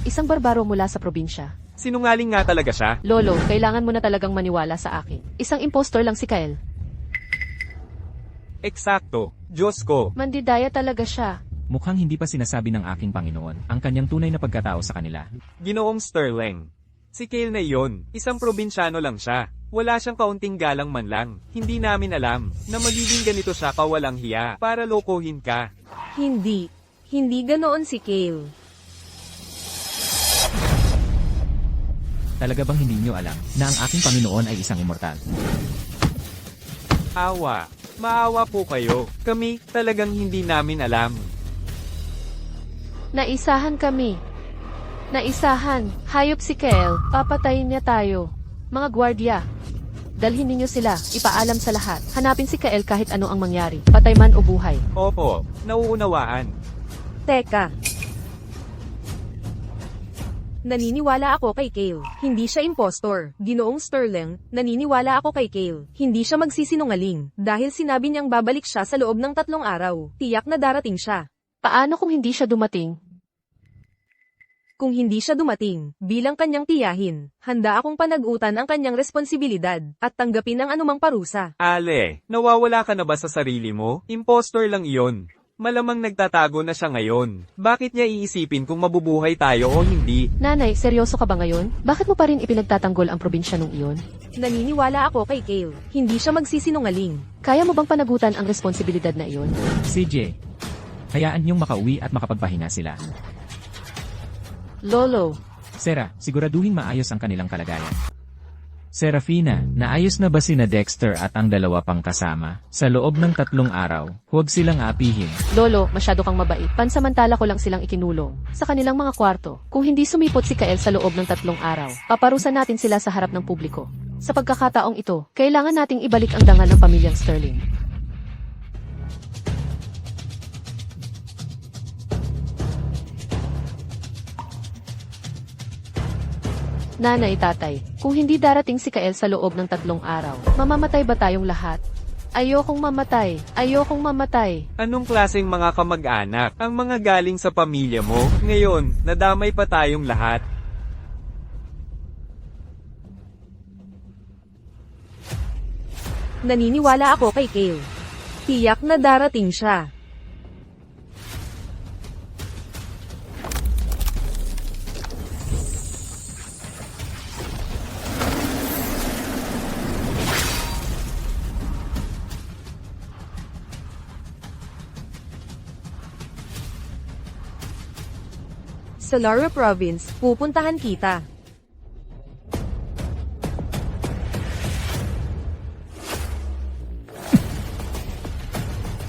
Isang barbaro mula sa probinsya. Sinungaling nga talaga siya. Lolo, kailangan mo na talagang maniwala sa akin. Isang impostor lang si Kael. Eksakto. Diyos ko. Mandidaya talaga siya. Mukhang hindi pa sinasabi ng aking Panginoon ang kanyang tunay na pagkatao sa kanila. Ginoong Sterling. Si Kale na iyon, isang probinsyano lang siya. Wala siyang kaunting galang man lang. Hindi namin alam na magiging ganito siya kawalang hiya para lokohin ka. Hindi. Hindi ganoon si Kale. Talaga bang hindi niyo alam na ang aking Panginoon ay isang immortal? Awa. Maawa po kayo. Kami talagang hindi namin alam. Naisahan kami. Naisahan. Hayop si Kael. Papatayin niya tayo. Mga gwardya. Dalhin ninyo sila, ipaalam sa lahat. Hanapin si Kael kahit ano ang mangyari, patay man o buhay. Opo, nauunawaan. Teka. Naniniwala ako kay Kale. Hindi siya impostor. Ginoong Sterling, naniniwala ako kay Kale. Hindi siya magsisinungaling. Dahil sinabi niyang babalik siya sa loob ng 3 araw. Tiyak na darating siya. Paano kung hindi siya dumating? Kung hindi siya dumating, bilang kanyang tiyahin, handa akong panagutan ang kanyang responsibilidad, at tanggapin ang anumang parusa. Ale, nawawala ka na ba sa sarili mo? Impostor lang iyon. Malamang nagtatago na siya ngayon. Bakit niya iisipin kung mabubuhay tayo o hindi? Nanay, seryoso ka ba ngayon? Bakit mo pa rin ipinagtatanggol ang probinsya nung iyon? Naniniwala ako kay Kale. Hindi siya magsisinungaling. Kaya mo bang panagutan ang responsibilidad na iyon? CJ, hayaan niyong makauwi at makapagpahinga sila. Lolo, Sarah, siguraduhin maayos ang kanilang kalagayan. Serafina, naayos na ba sina Dexter at ang 2 pang kasama? Sa loob ng 3 araw, huwag silang apihin. Lolo, masyado kang mabait. Pansamantala ko lang silang ikinulong sa kanilang mga kwarto. Kung hindi sumipot si Kael sa loob ng 3 araw, paparusa natin sila sa harap ng publiko. Sa pagkakataong ito, kailangan nating ibalik ang dangal ng pamilyang Sterling. Nanay, tatay, kung hindi darating si Kael sa loob ng 3 araw, mamamatay ba tayong lahat? Ayokong mamatay, ayokong mamatay. Anong klaseng mga kamag-anak ang mga galing sa pamilya mo? Ngayon, nadamay pa tayong lahat. Naniniwala ako kay Kale. Tiyak na darating siya. Sa Lara Province, pupuntahan kita.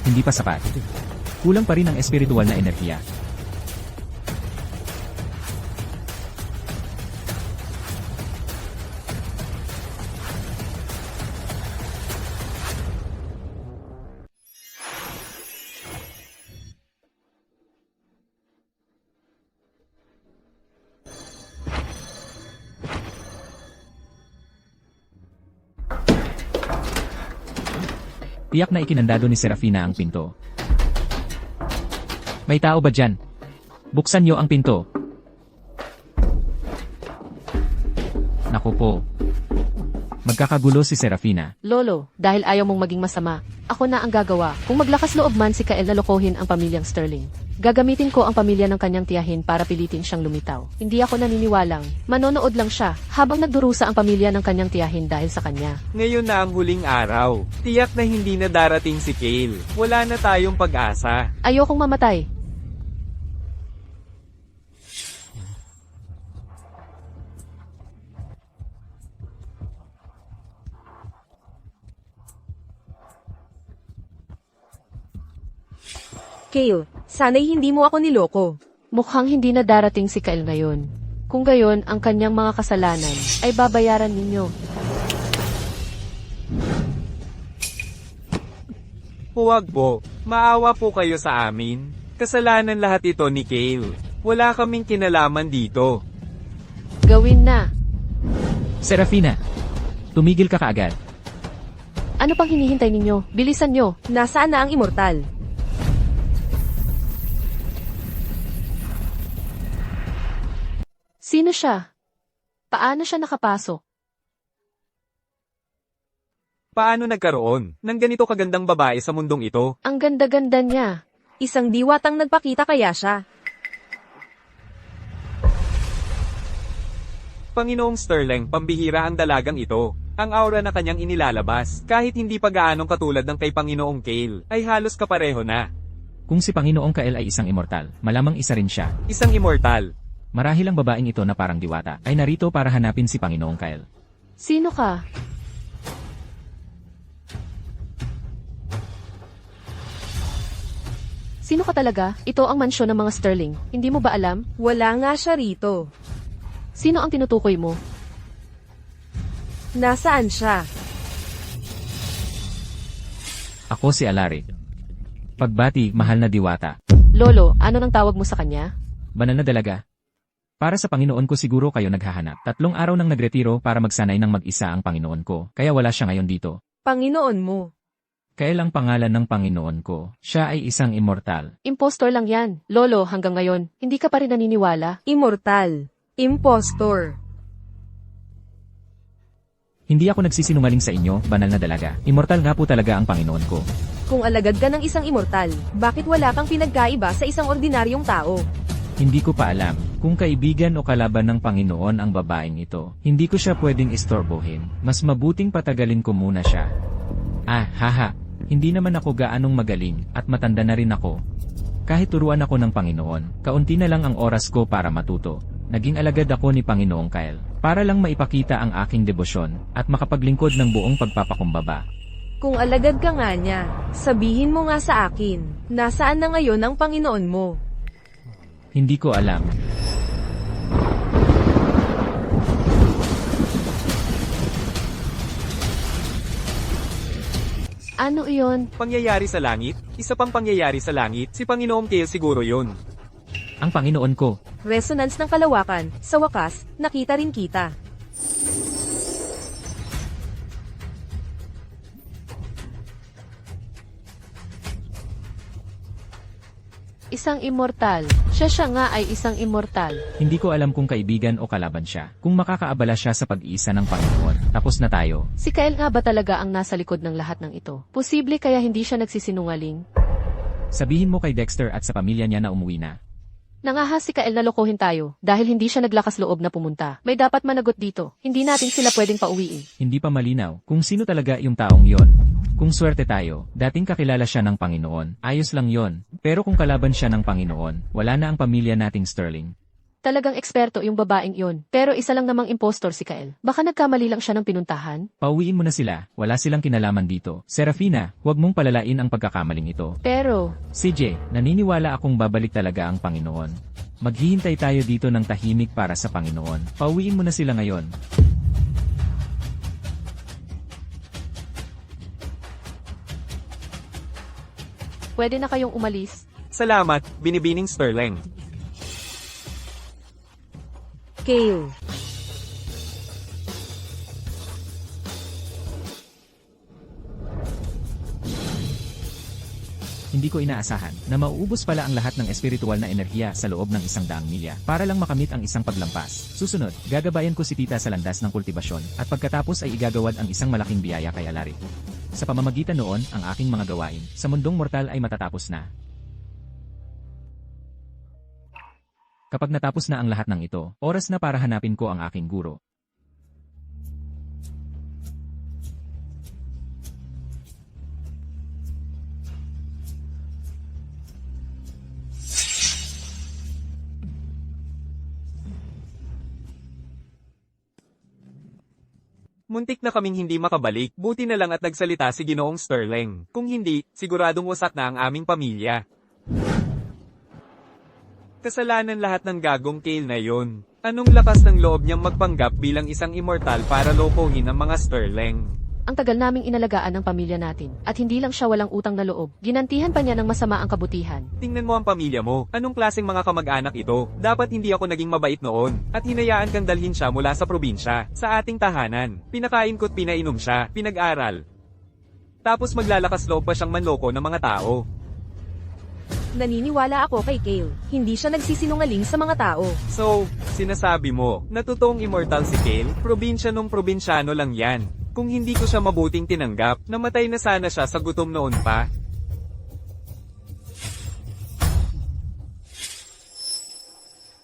Hindi pa sapat. Kulang pa rin ang espiritual na enerhiya. Tiyak na ikinandado ni Serafina ang pinto. May tao ba dyan? Buksan niyo ang pinto. Naku po. Magkakagulo si Serafina. Lolo, dahil ayaw mong maging masama, ako na ang gagawa. Kung maglakas loob man si Kael na lokohin ang pamilyang Sterling, gagamitin ko ang pamilya ng kanyang tiyahin para pilitin siyang lumitaw. Hindi ako naniniwalang manonood lang siya habang nagdurusa ang pamilya ng kanyang tiyahin dahil sa kanya. Ngayon na ang huling araw. Tiyak na hindi na darating si Kale. Wala na tayong pag-asa. Ayokong mamatay. Kale, sana'y hindi mo ako niloko. Mukhang hindi na darating si Kael ngayon. Kung gayon, ang kanyang mga kasalanan ay babayaran ninyo. Huwag po. Maawa po kayo sa amin. Kasalanan lahat ito ni Kale. Wala kaming kinalaman dito. Gawin na. Serafina, tumigil ka kaagad. Ano pang hinihintay ninyo? Bilisan nyo. Nasaan na ang immortal? Sino siya? Paano siya nakapasok? Paano nagkaroon ng ganito kagandang babae sa mundong ito? Ang ganda-ganda niya. Isang diwatang nagpakita kaya siya. Panginoong Sterling, pambihira ang dalagang ito. Ang aura na kanyang inilalabas, kahit hindi pa gaanong katulad ng kay Panginoong Kale, ay halos kapareho na. Kung si Panginoong Kael ay isang immortal, malamang isa rin siya. Isang immortal. Marahil ang babaeng ito na parang diwata ay narito para hanapin si Panginoong Kael. Sino ka? Sino ka talaga? Ito ang mansyon ng mga Sterling. Hindi mo ba alam? Wala nga siya rito. Sino ang tinutukoy mo? Nasaan siya? Ako si Alaric. Pagbati, mahal na diwata. Lolo, ano nang tawag mo sa kanya? Banal na dalaga. Para sa Panginoon ko siguro kayo naghahanap. 3 araw nang nagretiro para magsanay ng mag-isa ang Panginoon ko, kaya wala siya ngayon dito. Panginoon mo. Kailang pangalan ng Panginoon ko, siya ay isang immortal. Impostor lang yan. Lolo, hanggang ngayon, hindi ka pa rin naniniwala? Immortal. Impostor. Hindi ako nagsisinungaling sa inyo, banal na dalaga. Immortal nga po talaga ang Panginoon ko. Kung alagad ka ng isang immortal, bakit wala kang pinagkaiba sa isang ordinaryong tao? Hindi ko pa alam kung kaibigan o kalaban ng Panginoon ang babaeng ito. Hindi ko siya pwedeng istorbohin. Mas mabuting patagalin ko muna siya. Haha. Hindi naman ako gaanong magaling at matanda na rin ako. Kahit turuan ako ng Panginoon, kaunti na lang ang oras ko para matuto. Naging alagad ako ni Panginoong Kyle para lang maipakita ang aking debosyon at makapaglingkod ng buong pagpapakumbaba. Kung alagad ka nga niya, sabihin mo nga sa akin, nasaan na ngayon ang Panginoon mo? Hindi ko alam. Ano iyon? Pangyayari sa langit? Isa pang pangyayari sa langit, si Panginoong Kale siguro yun. Ang Panginoon ko, Resonance ng kalawakan, sa wakas, nakita rin kita. Isang immortal. Siya nga ay isang immortal. hindi ko alam kung kaibigan o kalaban siya. Kung makakaabala siya sa pag-iisa ng Panginoon, tapos na tayo. Si Kyle nga ba talaga ang nasa likod ng lahat ng ito? Posible kaya hindi siya nagsisinungaling? Sabihin mo kay Dexter at sa pamilya niya na umuwi na. Nangahas si Kyle na lokohin tayo dahil hindi siya naglakas loob na pumunta. May dapat managot dito. Hindi natin sila pwedeng pauwiin. Hindi pa malinaw kung sino talaga yung taong yon. Kung swerte tayo, dating kakilala siya ng Panginoon, ayos lang yon. Pero kung kalaban siya ng Panginoon, wala na ang pamilya nating Sterling. Talagang eksperto yung babaeng yon. Pero isa lang namang impostor si Kyle. Baka nagkamali lang siya ng pinuntahan? Pauwiin mo na sila, wala silang kinalaman dito. Serafina, huwag mong palalain ang pagkakamaling ito. Pero, CJ, naniniwala akong babalik talaga ang Panginoon. Maghihintay tayo dito ng tahimik para sa Panginoon. Pauwiin mo na sila ngayon. pwede na kayong umalis. Salamat, binibining Sterling. Kale. Hindi ko inaasahan na mauubos pala ang lahat ng espiritual na enerhiya sa loob ng 100 milya para lang makamit ang isang paglampas. Susunod, gagabayan ko si Tita sa landas ng kultibasyon at pagkatapos ay igagawad ang isang malaking biyaya kay Alaric. Sa pamamagitan noon, ang aking mga gawain sa mundong mortal ay matatapos na. Kapag natapos na ang lahat ng ito, oras na para hanapin ko ang aking guro. Muntik na kaming hindi makabalik, buti na lang at nagsalita si Ginoong Sterling. Kung hindi, siguradong wasak na ang aming pamilya. Kasalanan lahat ng gagong Kale na yon. Anong lakas ng loob niyang magpanggap bilang isang immortal para lokohin ang mga Sterling? Ang tagal naming inalagaan ng pamilya natin, at hindi lang siya walang utang na loob, ginantihan pa niya ng masama ang kabutihan. Tingnan mo ang pamilya mo. Anong klaseng mga kamag-anak ito? Dapat hindi ako naging mabait noon. At hinayaan kang dalhin siya mula sa probinsya, sa ating tahanan. Pinakain ko't pinainom siya, pinag-aral. Tapos maglalakas loob pa siyang manloko ng mga tao. Naniniwala ako kay Kale. Hindi siya nagsisinungaling sa mga tao. So, sinasabi mo, na totoong immortal si Kale? Probinsya nung probinsyano lang yan. Kung hindi ko siya mabuting tinanggap, namatay na sana siya sa gutom noon pa.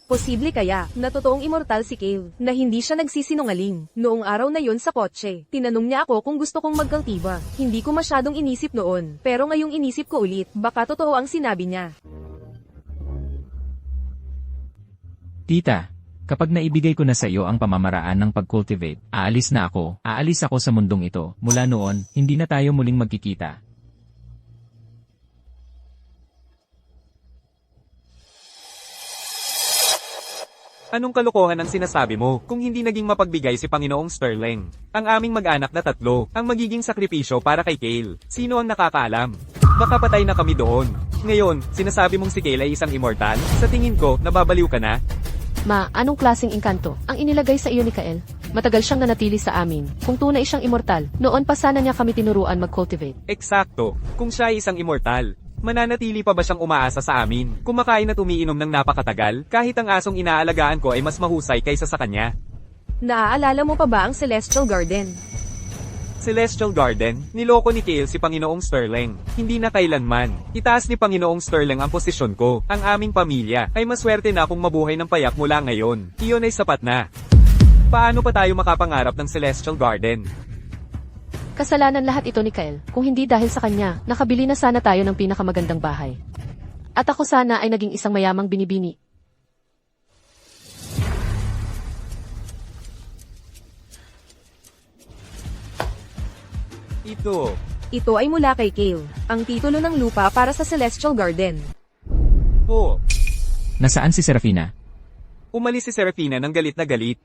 Posible kaya, na totoong immortal si Kale, na hindi siya nagsisinungaling. Noong araw na yon sa kotse, tinanong niya ako kung gusto kong magkaltiba. Hindi ko masyadong inisip noon, pero ngayong inisip ko ulit, baka totoo ang sinabi niya. Tita, kapag naibigay ko na sa iyo ang pamamaraan ng pag-cultivate, aalis na ako. Aalis ako sa mundong ito. Mula noon, hindi na tayo muling magkikita. Anong kalokohan ang sinasabi mo kung hindi naging mapagbigay si Panginoong Sterling? Ang aming mag-anak na tatlo, ang magiging sakripisyo para kay Kale. Sino ang nakakaalam? Baka patay na kami doon. Ngayon, sinasabi mong si Kale ay isang immortal? Sa tingin ko, nababaliw ka na? Ma, anong klaseng engkanto ang inilagay sa iyo ni Kael? Matagal siyang nanatili sa amin. Kung tunay siyang immortal, noon pa sana niya kami tinuruan mag-cultivate. Eksakto. Kung siya ay isang immortal, mananatili pa ba siyang umaasa sa amin? Kumakain at umiinom ng napakatagal, kahit ang asong inaalagaan ko ay mas mahusay kaysa sa kanya. Naaalala mo pa ba ang Celestial Garden? Celestial Garden, niloko ni Kale si Panginoong Sterling. Hindi na kailanman. Itaas ni Panginoong Sterling ang posisyon ko. Ang aming pamilya ay maswerte na kung mabuhay ng payak mula ngayon. Iyon ay sapat na. Paano pa tayo makapangarap ng Celestial Garden? Kasalanan lahat ito ni Kael. Kung hindi dahil sa kanya, nakabili na sana tayo ng pinakamagandang bahay. At ako sana ay naging isang mayamang binibini. Ito ay mula kay Kale, ang titulo ng lupa para sa Celestial Garden. Oh, Nasaan si Serafina? umalis si Serafina ng galit na galit.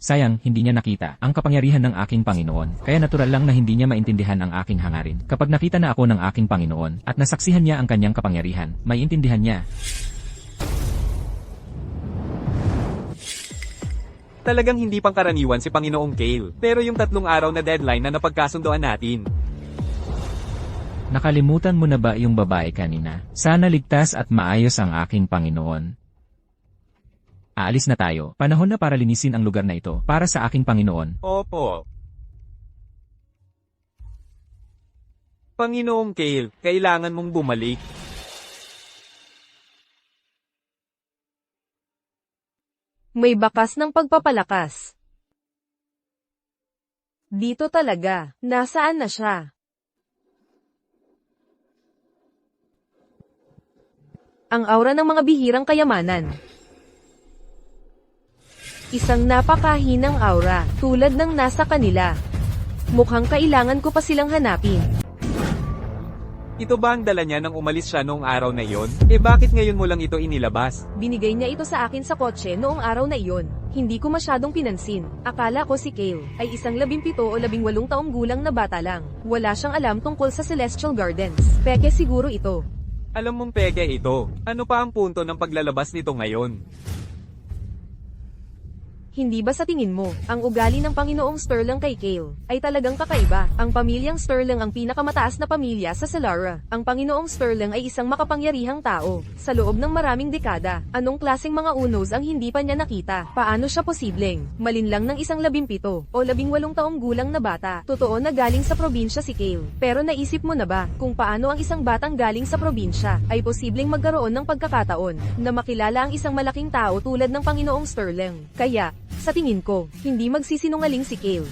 Sayang, hindi niya nakita ang kapangyarihan ng aking Panginoon, kaya natural lang na hindi niya maintindihan ang aking hangarin. Kapag nakita na ako ng aking Panginoon, at nasaksihan niya ang kanyang kapangyarihan, may intindihan niya. Talagang hindi pangkaraniwan si Panginoong Kale, pero yung 3 araw na deadline na napagkasundoan natin. Nakalimutan mo na ba yung babae kanina? Sana ligtas at maayos ang aking Panginoon. Aalis na tayo. Panahon na para linisin ang lugar na ito para sa aking Panginoon. Opo. Panginoong Kale, kailangan mong bumalik. May bakas ng pagpapalakas. Dito talaga. Nasaan na siya? Ang aura ng mga bihirang kayamanan. Isang napakahinang aura, tulad ng nasa kanila. Mukhang kailangan ko pa silang hanapin. Ito ba ang dala niya nang umalis siya noong araw na iyon? Bakit ngayon mo lang ito inilabas? Binigay niya ito sa akin sa kotse noong araw na iyon. Hindi ko masyadong pinansin. Akala ko si Kale ay isang 17 o 18 taong gulang na bata lang. Wala siyang alam tungkol sa Celestial Gardens. Peke siguro ito. Alam mong peke ito. Ano pa ang punto ng paglalabas nito ngayon? Hindi ba sa tingin mo, ang ugali ng Panginoong Sterling kay Kale ay talagang kakaiba? Ang pamilyang Sterling ang pinakamataas na pamilya sa Solara. Ang Panginoong Sterling ay isang makapangyarihang tao. Sa loob ng maraming dekada, anong klaseng mga unos ang hindi pa niya nakita? Paano siya posibleng malinlang ng isang 17 o 18 taong gulang na bata? Totoo na galing sa probinsya si Kale. Pero naisip mo na ba kung paano ang isang batang galing sa probinsya ay posibleng magkaroon ng pagkakataon na makilala ang isang malaking tao tulad ng Panginoong Sterling? Kaya, sa tingin ko, hindi magsisinungaling si Kale.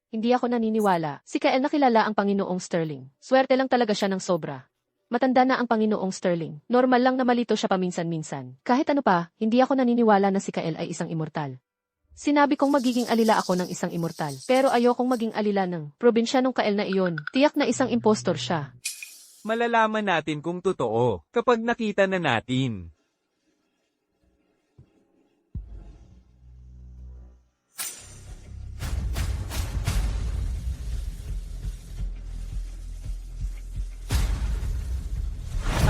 Hindi ako naniniwala. Si Kael nakilala ang Panginoong Sterling. Swerte lang talaga siya ng sobra. Matanda na ang Panginoong Sterling. Normal lang na malito siya paminsan-minsan. Kahit ano pa, hindi ako naniniwala na si Kael ay isang immortal. Sinabi kong magiging alila ako ng isang immortal. Pero ayokong maging alila ng probinsyanong Kael na iyon. Tiyak na isang impostor siya. Malalaman natin kung totoo kapag nakita na natin.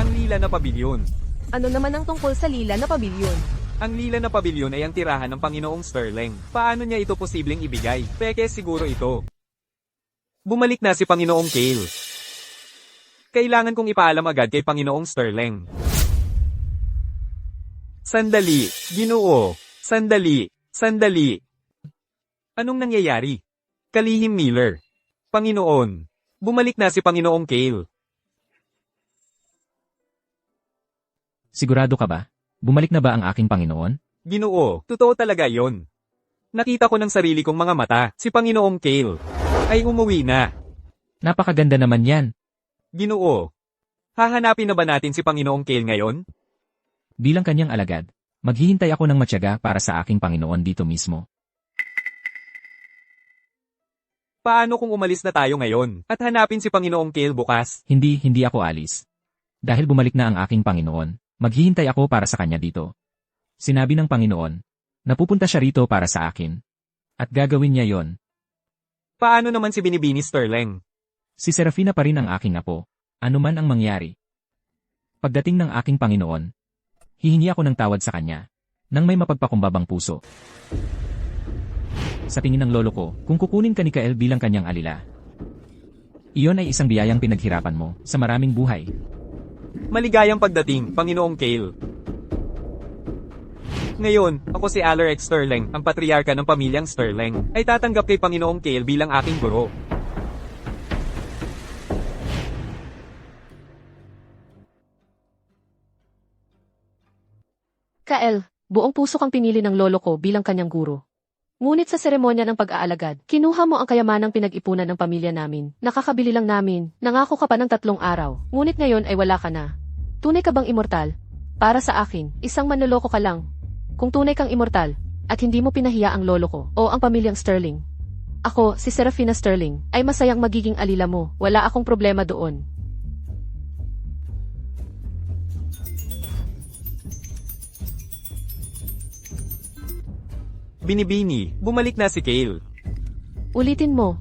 Ang lila na pabilyon. Ano naman ang tungkol sa lila na pabilyon? Ang lila na pabilyon ay ang tirahan ng Panginoong Sterling. Paano niya ito posibleng ibigay? Peke siguro ito. Bumalik na si Panginoong Kale. Kailangan kong ipaalam agad kay Panginoong Sterling. Sandali, Ginoo. Sandali, sandali. Anong nangyayari? Kalihim Miller. Panginoon. Bumalik na si Panginoong Kale. Sigurado ka ba? Bumalik na ba ang aking Panginoon? Ginoo, totoo talaga yon. Nakita ko ng sarili kong mga mata, si Panginoong Kale ay umuwi na. Napakaganda naman yan. Ginoo, hahanapin na ba natin si Panginoong Kale ngayon? Bilang kanyang alagad, maghihintay ako ng matyaga para sa aking Panginoon dito mismo. Paano kung umalis na tayo ngayon at hanapin si Panginoong Kale bukas? Hindi ako alis. Dahil bumalik na ang aking Panginoon, maghihintay ako para sa kanya dito. Sinabi ng Panginoon, napupunta siya rito para sa akin. At gagawin niya yon. Paano naman si Binibini Sterling? Si Serafina pa rin ang aking apo, ano man ang mangyari. Pagdating ng aking Panginoon, hihingi ako ng tawad sa kanya, nang may mapagpakumbabang puso. Sa tingin ng lolo ko, kung kukunin ka ni Kael bilang kanyang alila, iyon ay isang biyayang pinaghirapan mo sa maraming buhay. Maligayang pagdating, Panginoong Kale. Ngayon, ako si Alaric Sterling, ang patriarka ng pamilyang Sterling, ay tatanggap kay Panginoong Kale bilang aking guro. Kael, buong puso kang pinili ng lolo ko bilang kanyang guro. Ngunit sa seremonya ng pag-aalagad, kinuha mo ang kayamanang pinag-ipunan ng pamilya namin. Nakakabili lang namin, nangako ka pa ng 3 araw. Ngunit ngayon ay wala ka na. Tunay ka bang immortal? Para sa akin, isang manloloko ka lang. Kung tunay kang immortal, at hindi mo pinahiya ang lolo ko, o ang pamilyang Sterling. Ako, si Serafina Sterling, ay masayang magiging alila mo. Wala akong problema doon. Binibini, bumalik na si Kale. Ulitin mo.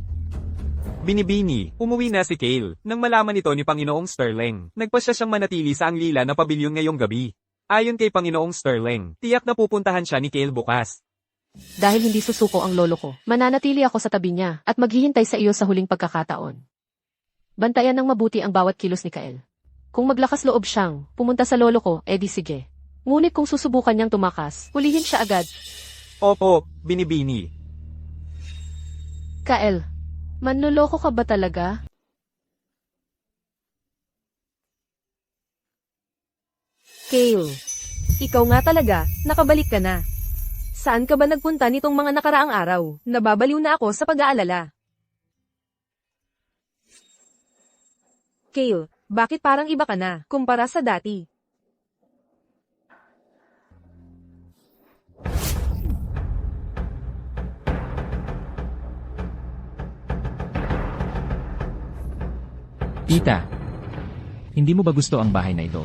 Binibini, umuwi na si Kale. Nang malaman ito ni Panginoong Sterling, nagpasya siyang manatili sa Anglila na pabilyon ngayong gabi. Ayon kay Panginoong Sterling, tiyak na pupuntahan siya ni Kale bukas. Dahil hindi susuko ang lolo ko, mananatili ako sa tabi niya at maghihintay sa iyo sa huling pagkakataon. Bantayan ng mabuti ang bawat kilos ni Kael. Kung maglakas loob siyang pumunta sa lolo ko, edi sige. Ngunit kung susubukan niyang tumakas, hulihin siya agad. Opo, Binibini. Kael, manloloko ka ba talaga? Kale, ikaw nga talaga, nakabalik ka na. Saan ka ba nagpunta nitong mga nakaraang araw? Nababaliw na ako sa pag-aalala. Kale, bakit parang iba ka na, kumpara sa dati? Tita, hindi mo ba gusto ang bahay na ito?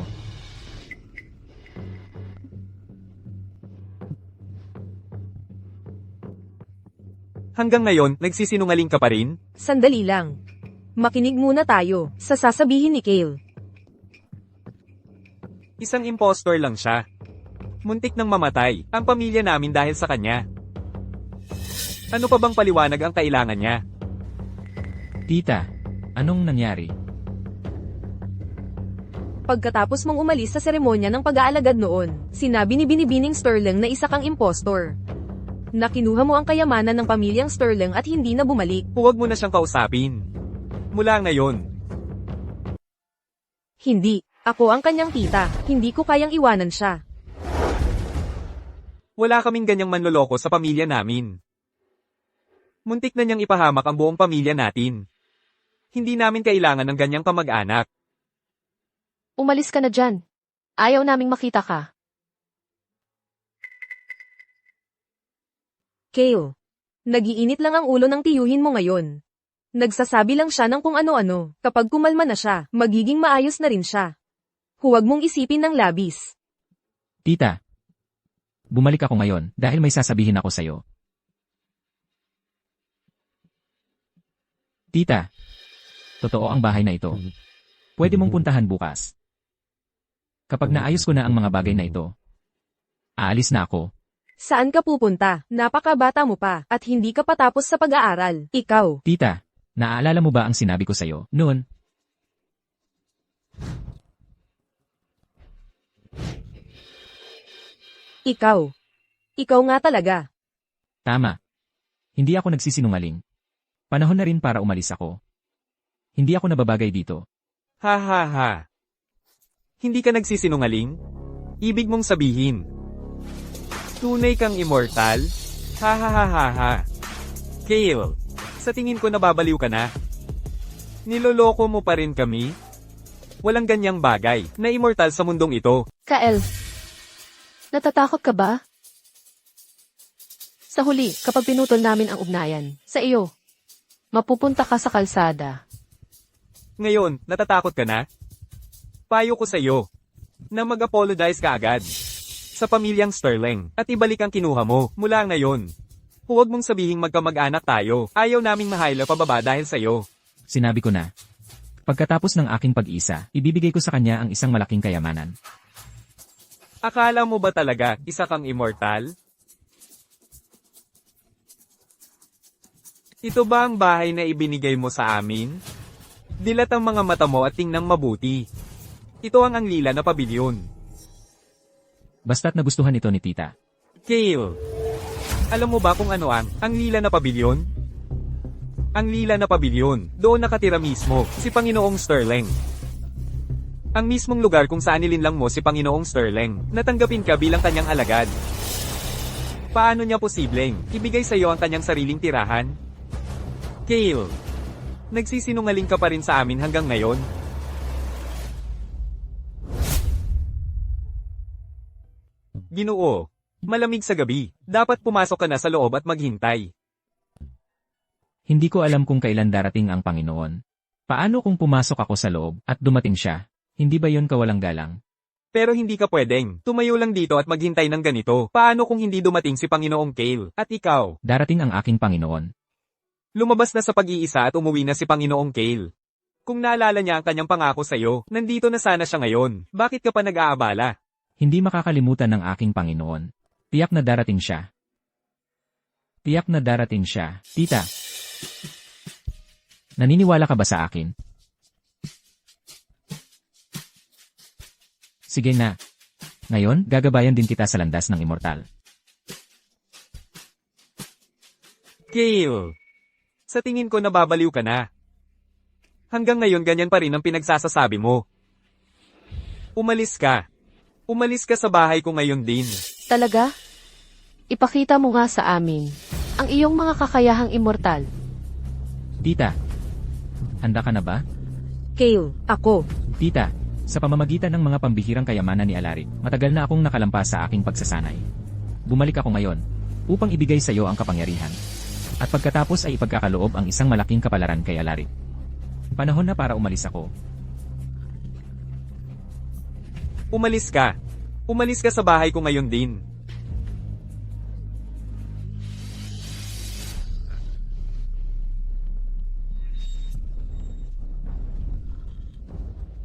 Hanggang ngayon, nagsisinungaling ka pa rin? Sandali lang. Makinig muna tayo sa sasabihin ni Kale. Isang impostor lang siya. Muntik nang mamatay ang pamilya namin dahil sa kanya. Ano pa bang paliwanag ang kailangan niya? Tita, anong nangyari? Pagkatapos mong umalis sa seremonya ng pag-aalagad noon, sinabi ni Binibining Sterling na isa kang impostor. Na kinuha mo ang kayamanan ng pamilyang Sterling at hindi na bumalik. Huwag mo na siyang kausapin. Mula ngayon. Hindi. Ako ang kanyang tita. Hindi ko kayang iwanan siya. Wala kaming ganyang manloloko sa pamilya namin. Muntik na niyang ipahamak ang buong pamilya natin. Hindi namin kailangan ng ganyang kamag-anak. Umalis ka na dyan. Ayaw naming makita ka. Kale, nagiinit lang ang ulo ng tiyuhin mo ngayon. Nagsasabi lang siya ng kung ano-ano. Kapag kumalma na siya, magiging maayos na rin siya. Huwag mong isipin ng labis. Tita, bumalik ako ngayon dahil may sasabihin ako sa'yo. Tita, totoo ang bahay na ito. Pwede mong puntahan bukas. Kapag naayos ko na ang mga bagay na ito, aalis na ako. Saan ka pupunta? Napakabata mo pa, at hindi ka patapos sa pag-aaral. Ikaw. Tita, naaalala mo ba ang sinabi ko sa'yo noon? Ikaw. Ikaw nga talaga. Tama. Hindi ako nagsisinungaling. Panahon na rin para umalis ako. Hindi ako nababagay dito. Ha ha ha. Hindi ka nagsisinungaling? Ibig mong sabihin, tunay kang immortal? Ha ha ha ha ha. Kale, sa tingin ko nababaliw ka na. Niloloko mo pa rin kami? Walang ganyang bagay na immortal sa mundong ito. Kael, natatakot ka ba? Sa huli, kapag pinutol namin ang ugnayan, sa iyo. Mapupunta ka sa kalsada. Ngayon, natatakot ka na? Payo ko sa'yo na mag-apologize ka agad sa pamilyang Sterling at ibalik ang kinuha mo mula ngayon. Huwag mong sabihing magkamag-anak tayo. Ayaw naming mahayla pababa dahil sa'yo. Sinabi ko na. Pagkatapos ng aking pag-isa, ibibigay ko sa kanya ang isang malaking kayamanan. Akala mo ba talaga isa kang immortal? Ito ba ang bahay na ibinigay mo sa amin? Dilat ang mga mata mo at tingnang mabuti. Ito ang Anglila na pabilyon. Basta't nagustuhan ito ni tita. Kale, alam mo ba kung ano ang Anglila na pabilyon? Ang Lila na pabilyon, doon nakatira mismo, si Panginoong Sterling. Ang mismong lugar kung saan nilinlang mo si Panginoong Sterling, natanggapin ka bilang kanyang alagad. Paano niya posibleng ibigay sa iyo ang kanyang sariling tirahan? Kale, nagsisinungaling ka pa rin sa amin hanggang ngayon? Ginoo, malamig sa gabi, dapat pumasok ka na sa loob at maghintay. Hindi ko alam kung kailan darating ang Panginoon. Paano kung pumasok ako sa loob at dumating siya? Hindi ba yon kawalang galang? Pero hindi ka pwedeng tumayo lang dito at maghintay ng ganito. Paano kung hindi dumating si Panginoong Kale? At ikaw? Darating ang aking Panginoon. Lumabas na sa pag-iisa at umuwi na si Panginoong Kale. Kung naalala niya ang kanyang pangako sa iyo, nandito na sana siya ngayon. Bakit ka pa nag-aabala? Hindi makakalimutan ng aking Panginoon. Tiyak na darating siya. Tiyak na darating siya. Tita. Naniniwala ka ba sa akin? Sige na. Ngayon, gagabayan din kita sa landas ng immortal. Kale, sa tingin ko nababaliw ka na. Hanggang ngayon ganyan pa rin ang pinagsasasabi mo. Umalis ka. Umalis ka sa bahay ko ngayon din. Talaga? Ipakita mo nga sa amin ang iyong mga kakayahang immortal. Tita, handa ka na ba? Kale, ako. Tita, sa pamamagitan ng mga pambihirang kayamanan ni Alaric, matagal na akong nakalampas sa aking pagsasanay. Bumalik ako ngayon, upang ibigay sa iyo ang kapangyarihan. At pagkatapos ay ipagkakaloob ang isang malaking kapalaran kay Alaric. Panahon na para umalis ako. Umalis ka. Umalis ka sa bahay ko ngayon din.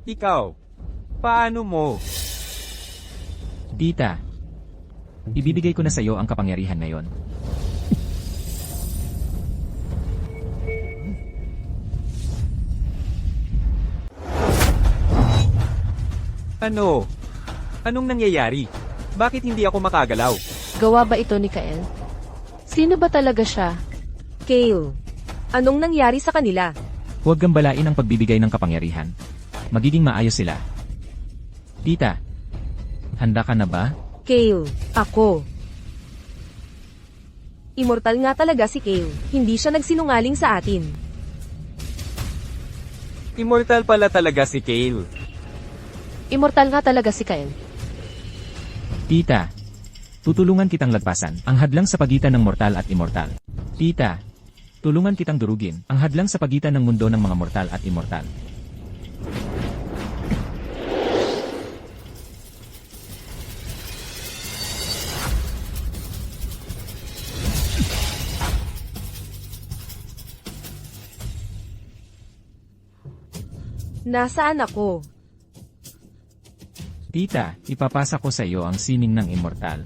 Ikaw, paano mo? Tita, ibibigay ko na sa iyo ang kapangyarihan ngayon. Ano? Anong nangyayari? Bakit hindi ako makagalaw? Gawa ba ito ni Kael? Sino ba talaga siya? Kale, anong nangyari sa kanila? Huwag gambalain ang pagbibigay ng kapangyarihan. Magiging maayos sila. Tita, handa ka na ba? Kale, ako. Immortal nga talaga si Kale. Hindi siya nagsinungaling sa atin. Immortal pala talaga si Kale. Immortal nga talaga si Kael. Tita, tutulungan kitang lagpasan ang hadlang sa pagitan ng mortal at immortal. Tita, tulungan kitang durugin ang hadlang sa pagitan ng mundo ng mga mortal at immortal. Nasaan ako? Tita, ipapasa ko sa iyo ang sining ng immortal.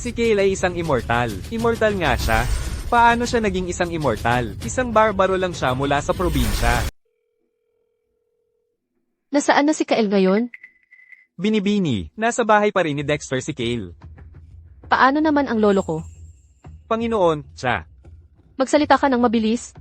Si Kale ay isang immortal. Immortal nga siya. Paano siya naging isang immortal? Isang barbaro lang siya mula sa probinsya. Nasaan na si Kael ngayon? Binibini, nasa bahay pa rin ni Dexter si Kale. Paano naman ang lolo ko? Panginoon, siya. Magsalita ka ng mabilis.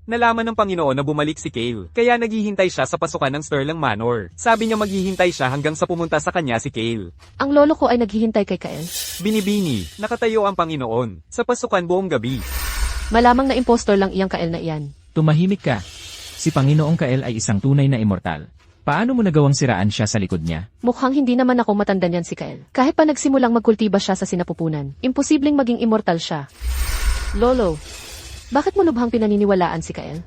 Nalaman ng Panginoon na bumalik si Kale, kaya naghihintay siya sa pasukan ng Sterling Manor. Sabi niya maghihintay siya hanggang sa pumunta sa kanya si Kale. Ang lolo ko ay naghihintay kay Kael. Binibini, nakatayo ang Panginoon, sa pasukan buong gabi. Malamang na impostor lang iyang Kael na iyan. Tumahimik ka. Si Panginoong Kael ay isang tunay na immortal. Paano mo nagawang siraan siya sa likod niya? Mukhang hindi naman ako matanda niyan si Kael. Kahit pa nagsimulang magkultiba siya sa sinapupunan, imposibleng maging immortal siya. Lolo, bakit mo lubhang pinaniniwalaan si Kael?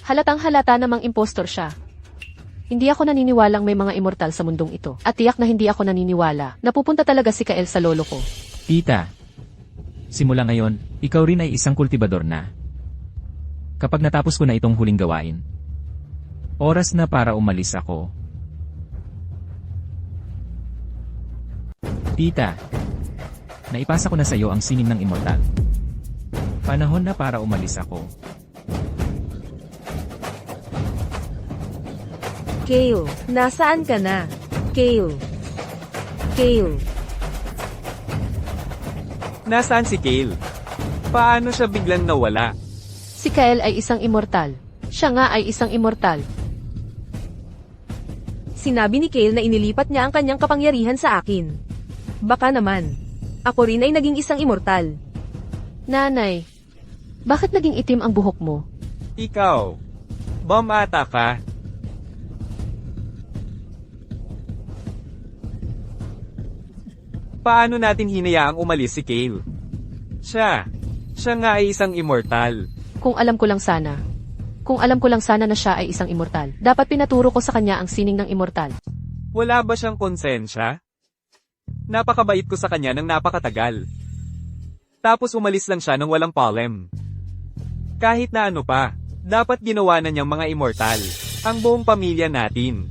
Halatang halata namang impostor siya. Hindi ako naniniwalang may mga immortal sa mundong ito. At tiyak na hindi ako naniniwala na pupunta talaga si Kael sa lolo ko. Tita, simula ngayon, ikaw rin ay isang kultibador na. Kapag natapos ko na itong huling gawain, oras na para umalis ako. Tita, naipasa ko na sa iyo ang sining ng immortal. Panahon na para umalis ako. Kale, nasaan ka na? Kale. Kale. Nasaan si Kale? Paano siya biglang nawala? Si Kael ay isang immortal. Siya nga ay isang immortal. Sinabi ni Kale na inilipat niya ang kanyang kapangyarihan sa akin. Baka naman. Ako rin ay naging isang immortal. Nanay, bakit naging itim ang buhok mo? Ikaw. Bomb ata ka. Paano natin hinayaang umalis si Kale? Siya nga ay isang immortal. Kung alam ko lang sana. Kung alam ko lang sana na siya ay isang immortal, dapat pinaturo ko sa kanya ang sining ng immortal. Wala ba siyang konsensya? Napakabait ko sa kanya ng napakatagal. Tapos umalis lang siya ng walang palem. Kahit na ano pa, dapat ginawa na niyang mga immortal. Ang buong pamilya natin.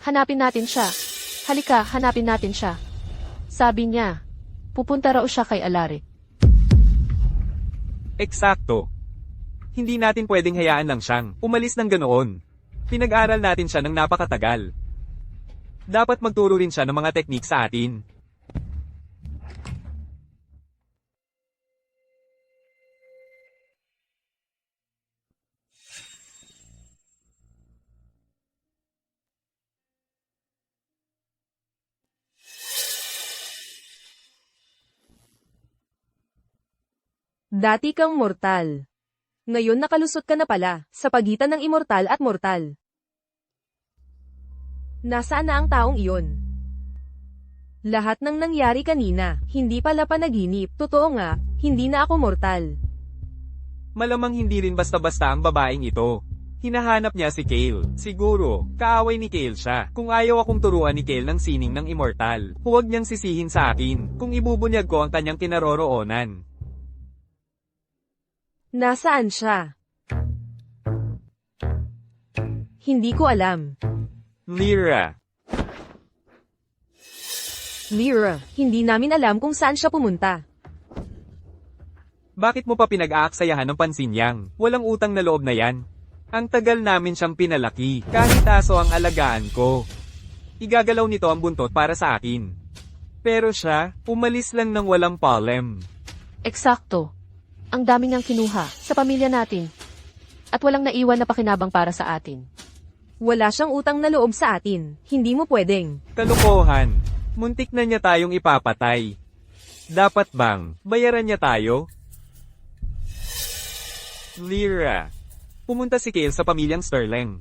Hanapin natin siya. Halika, hanapin natin siya. Sabi niya, pupunta raw siya kay Alaric. Eksakto. Hindi natin pwedeng hayaan lang siyang umalis ng ganoon. Pinag-aral natin siya ng napakatagal. Dapat magturo rin siya ng mga teknik sa atin. Dati kang mortal. Ngayon nakalusot ka na pala, sa pagitan ng immortal at mortal. Nasaan na ang taong iyon? Lahat ng nangyari kanina, hindi pala panaginip. Totoo nga, hindi na ako mortal. Malamang hindi rin basta-basta ang babaeng ito. Hinahanap niya si Kale. Siguro, kaaway ni Kale siya. Kung ayaw akong turuan ni Kale ng sining ng immortal, huwag niyang sisihin sa akin kung ibubunyag ko ang kanyang kinaroroonan. Nasaan siya? Hindi ko alam. Lyra. Lyra, hindi namin alam kung saan siya pumunta. Bakit mo pa pinag-aaksayahan ng pansin yang? Walang utang na loob na yan. Ang tagal namin siyang pinalaki, kahit aso ang alagaan ko. Igagalaw nito ang buntot para sa akin. Pero siya, umalis lang ng walang palem. Eksakto. Ang dami niyang kinuha sa pamilya natin. At walang naiwan na pakinabang para sa atin. Wala siyang utang na loob sa atin. Hindi mo pwedeng. Kalokohan. Muntik na niya tayong ipapatay. Dapat bang bayaran niya tayo? Lyra. Pumunta si Kale sa pamilyang Sterling.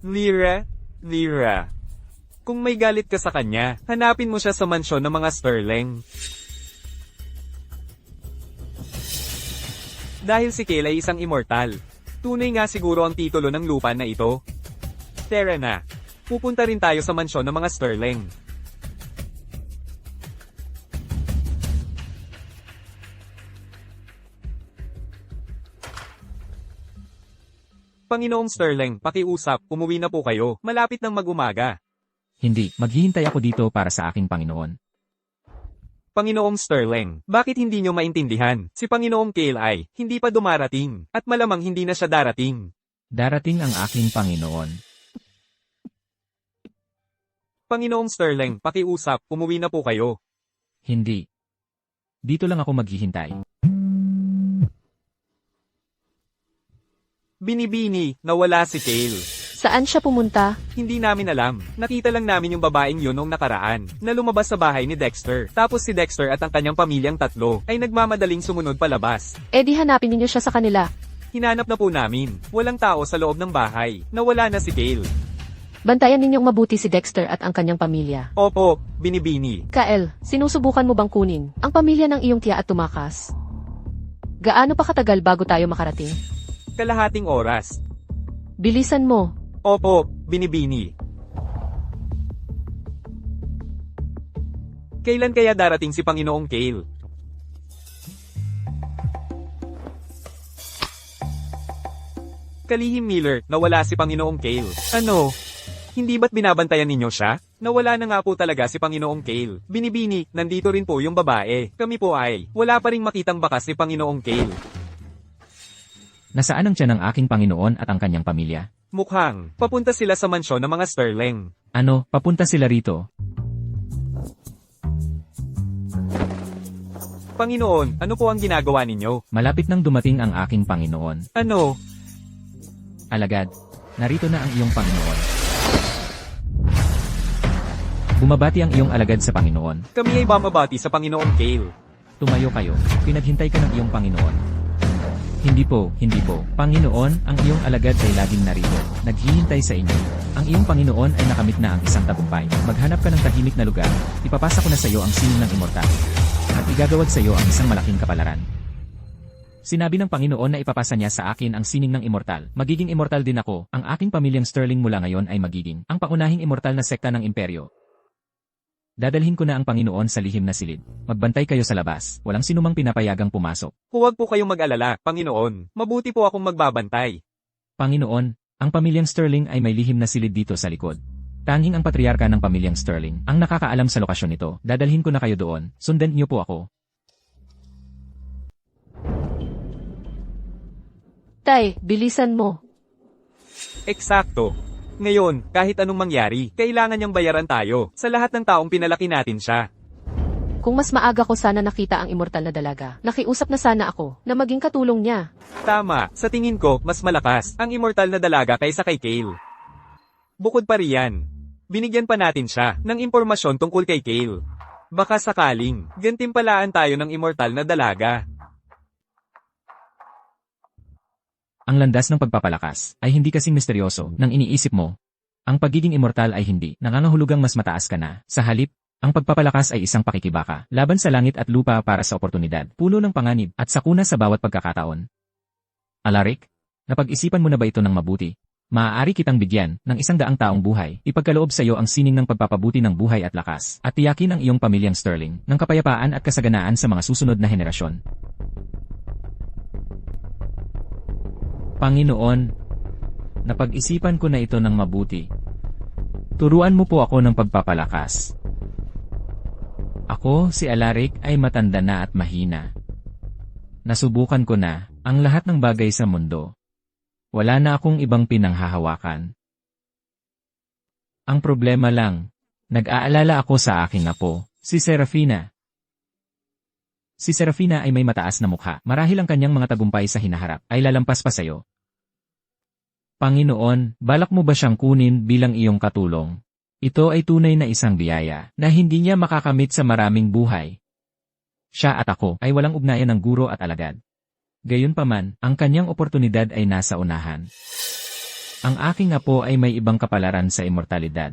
Lyra. Kung may galit ka sa kanya, hanapin mo siya sa mansyon ng mga Sterling. Dahil si Kale ay isang immortal. Tunay nga siguro ang titulo ng lupa na ito. Tara na. Pupunta rin tayo sa mansyon ng mga Sterling. Panginoong Sterling, pakiusap, umuwi na po kayo. Malapit nang mag-umaga. Hindi, maghihintay ako dito para sa aking Panginoon. Panginoong Sterling, bakit hindi nyo maintindihan? Si Panginoong Kale ay hindi pa dumarating, at malamang hindi na siya darating. Darating ang aking Panginoon. Panginoong Sterling, pakiusap, umuwi na po kayo. Hindi. Dito lang ako maghihintay. Binibini, nawala si Kale. Saan siya pumunta? Hindi namin alam. Nakita lang namin yung babaeng yun noong nakaraan, na lumabas sa bahay ni Dexter. Tapos si Dexter at ang kanyang pamilyang tatlo, ay nagmamadaling sumunod palabas. Eh di hanapin ninyo siya sa kanila. Hinanap na po namin. Walang tao sa loob ng bahay. Nawala na si Kale. Bantayan ninyong mabuti si Dexter at ang kanyang pamilya. Opo, binibini. Kael, sinusubukan mo bang kunin ang pamilya ng iyong tiya at tumakas? Gaano pa katagal bago tayo makarating? Kalahating oras. Bilisan mo. Opo, binibini. Kailan kaya darating si Panginoong Kale? Kalihim Miller, nawala si Panginoong Kale. Ano? Hindi ba't binabantayan ninyo siya? Nawala na nga po talaga si Panginoong Kale. Binibini, nandito rin po yung babae. Kami po ay, wala pa ring makitang bakas ni Panginoong Kale. Nasaan ang tiyan ng aking Panginoon at ang kanyang pamilya? Mukhang, papunta sila sa mansyon ng mga Sterling. Ano, papunta sila rito? Panginoon, ano po ang ginagawa ninyo? Malapit nang dumating ang aking Panginoon. Ano? Alagad, narito na ang iyong Panginoon. Bumabati ang iyong alagad sa Panginoon. Kami ay bumabati sa Panginoong Kale. Tumayo kayo, pinaghintay ka ng iyong Panginoon. Hindi po, hindi po. Panginoon, ang iyong alagad ay laging narito. Naghihintay sa inyo. Ang iyong Panginoon ay nakamit na ang isang tagumpay. Maghanap ka ng tahimik na lugar. Ipapasa ko na sa iyo ang sining ng immortal. At igagawad sa iyo ang isang malaking kapalaran. Sinabi ng Panginoon na ipapasa niya sa akin ang sining ng immortal. Magiging immortal din ako. Ang aking pamilyang Sterling mula ngayon ay magiging ang pangunahing immortal na sekta ng imperyo. Dadalhin ko na ang Panginoon sa lihim na silid. Magbantay kayo sa labas. Walang sinumang pinapayagang pumasok. Huwag po kayong mag-alala, Panginoon. Mabuti po akong magbabantay. Panginoon, ang pamilyang Sterling ay may lihim na silid dito sa likod. Tanging ang patriarka ng pamilyang Sterling ang nakakaalam sa lokasyon nito. Dadalhin ko na kayo doon. Sundan niyo po ako. Tay, bilisan mo. Eksakto. Ngayon, kahit anong mangyari, kailangan niyang bayaran tayo sa lahat ng taong pinalaki natin siya. Kung mas maaga ko sana nakita ang immortal na dalaga, nakiusap na sana ako na maging katulong niya. Tama, sa tingin ko, mas malakas ang immortal na dalaga kaysa kay Kale. Bukod pa riyan, binigyan pa natin siya ng impormasyon tungkol kay Kale. Baka sakaling, gantimpalaan tayo ng immortal na dalaga. Ang landas ng pagpapalakas ay hindi kasing misteryoso nang iniisip mo. Ang pagiging immortal ay hindi nangangahulugang mas mataas ka na. Sa halip, ang pagpapalakas ay isang pakikibaka laban sa langit at lupa para sa oportunidad, puno ng panganib at sakuna sa bawat pagkakataon. Alaric, napag-isipan mo na ba ito ng mabuti? Maaari kitang bigyan ng 100 taong buhay, ipagkaloob sa iyo ang sining ng pagpapabuti ng buhay at lakas, at tiyakin ang iyong pamilyang Sterling ng kapayapaan at kasaganaan sa mga susunod na henerasyon. Panginoon, napag-isipan ko na ito ng mabuti. Turuan mo po ako ng pagpapalakas. Ako, si Alaric, ay matanda na at mahina. Nasubukan ko na ang lahat ng bagay sa mundo. Wala na akong ibang pinanghahawakan. Ang problema lang, nag-aalala ako sa aking apo, si Serafina. Si Serafina ay may mataas na mukha. Marahil ang kanyang mga tagumpay sa hinaharap ay lalampas pa sayo. Panginoon, balak mo ba siyang kunin bilang iyong katulong? Ito ay tunay na isang biyaya na hindi niya makakamit sa maraming buhay. Siya at ako ay walang ugnayan ng guro at alagad. Gayunpaman, ang kanyang oportunidad ay nasa unahan. Ang aking apo ay may ibang kapalaran sa immortalidad.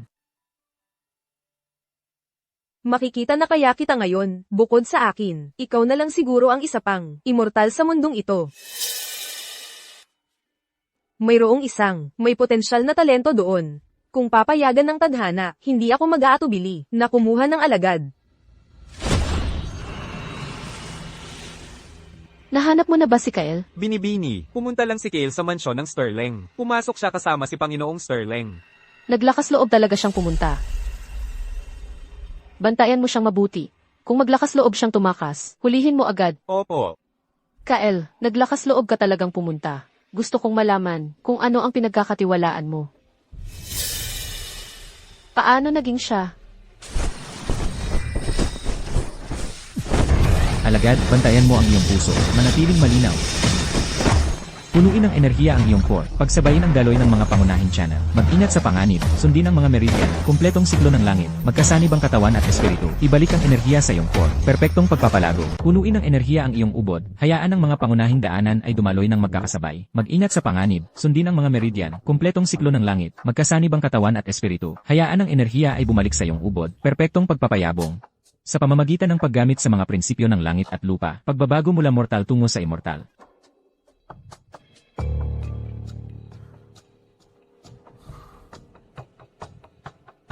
Makikita na kaya kita ngayon, bukod sa akin. Ikaw na lang siguro ang isa pang immortal sa mundong ito. Mayroong isang may potensyal na talento doon. Kung papayagan ng tadhana, hindi ako mag-aatubili na kumuha ng alagad. Nahanap mo na ba si Kael? Binibini, pumunta lang si Kale sa mansyon ng Sterling. Pumasok siya kasama si Panginoong Sterling. Naglakas loob talaga siyang pumunta. Bantayan mo siyang mabuti. Kung maglakas loob siyang tumakas, hulihin mo agad. Opo. Kael, naglakas loob ka talagang pumunta. Gusto kong malaman kung ano ang pinagkakatiwalaan mo. Paano naging siya? Alagad, bantayan mo ang iyong puso. Manatiling malinaw. Punuin ng enerhiya ang iyong core, pagsabayin ang daloy ng mga pangunahing channel. Mag-ingat sa panganib, sundin ang mga meridian, kumpletong siklo ng langit, magkasanib ang katawan at espiritu. Ibalik ang enerhiya sa iyong core, perpektong pagpapalago. Punuin ng enerhiya ang iyong ubod, hayaan ang mga pangunahing daanan ay dumaloy ng magkakasabay. Mag-ingat sa panganib, sundin ang mga meridian, kumpletong siklo ng langit, magkasanib ang katawan at espiritu. Hayaan ang enerhiya ay bumalik sa iyong ubod, perpektong pagpapayabong. Sa pamamagitan ng paggamit sa mga prinsipyo ng langit at lupa, pagbabago mula mortal tungo sa immortal.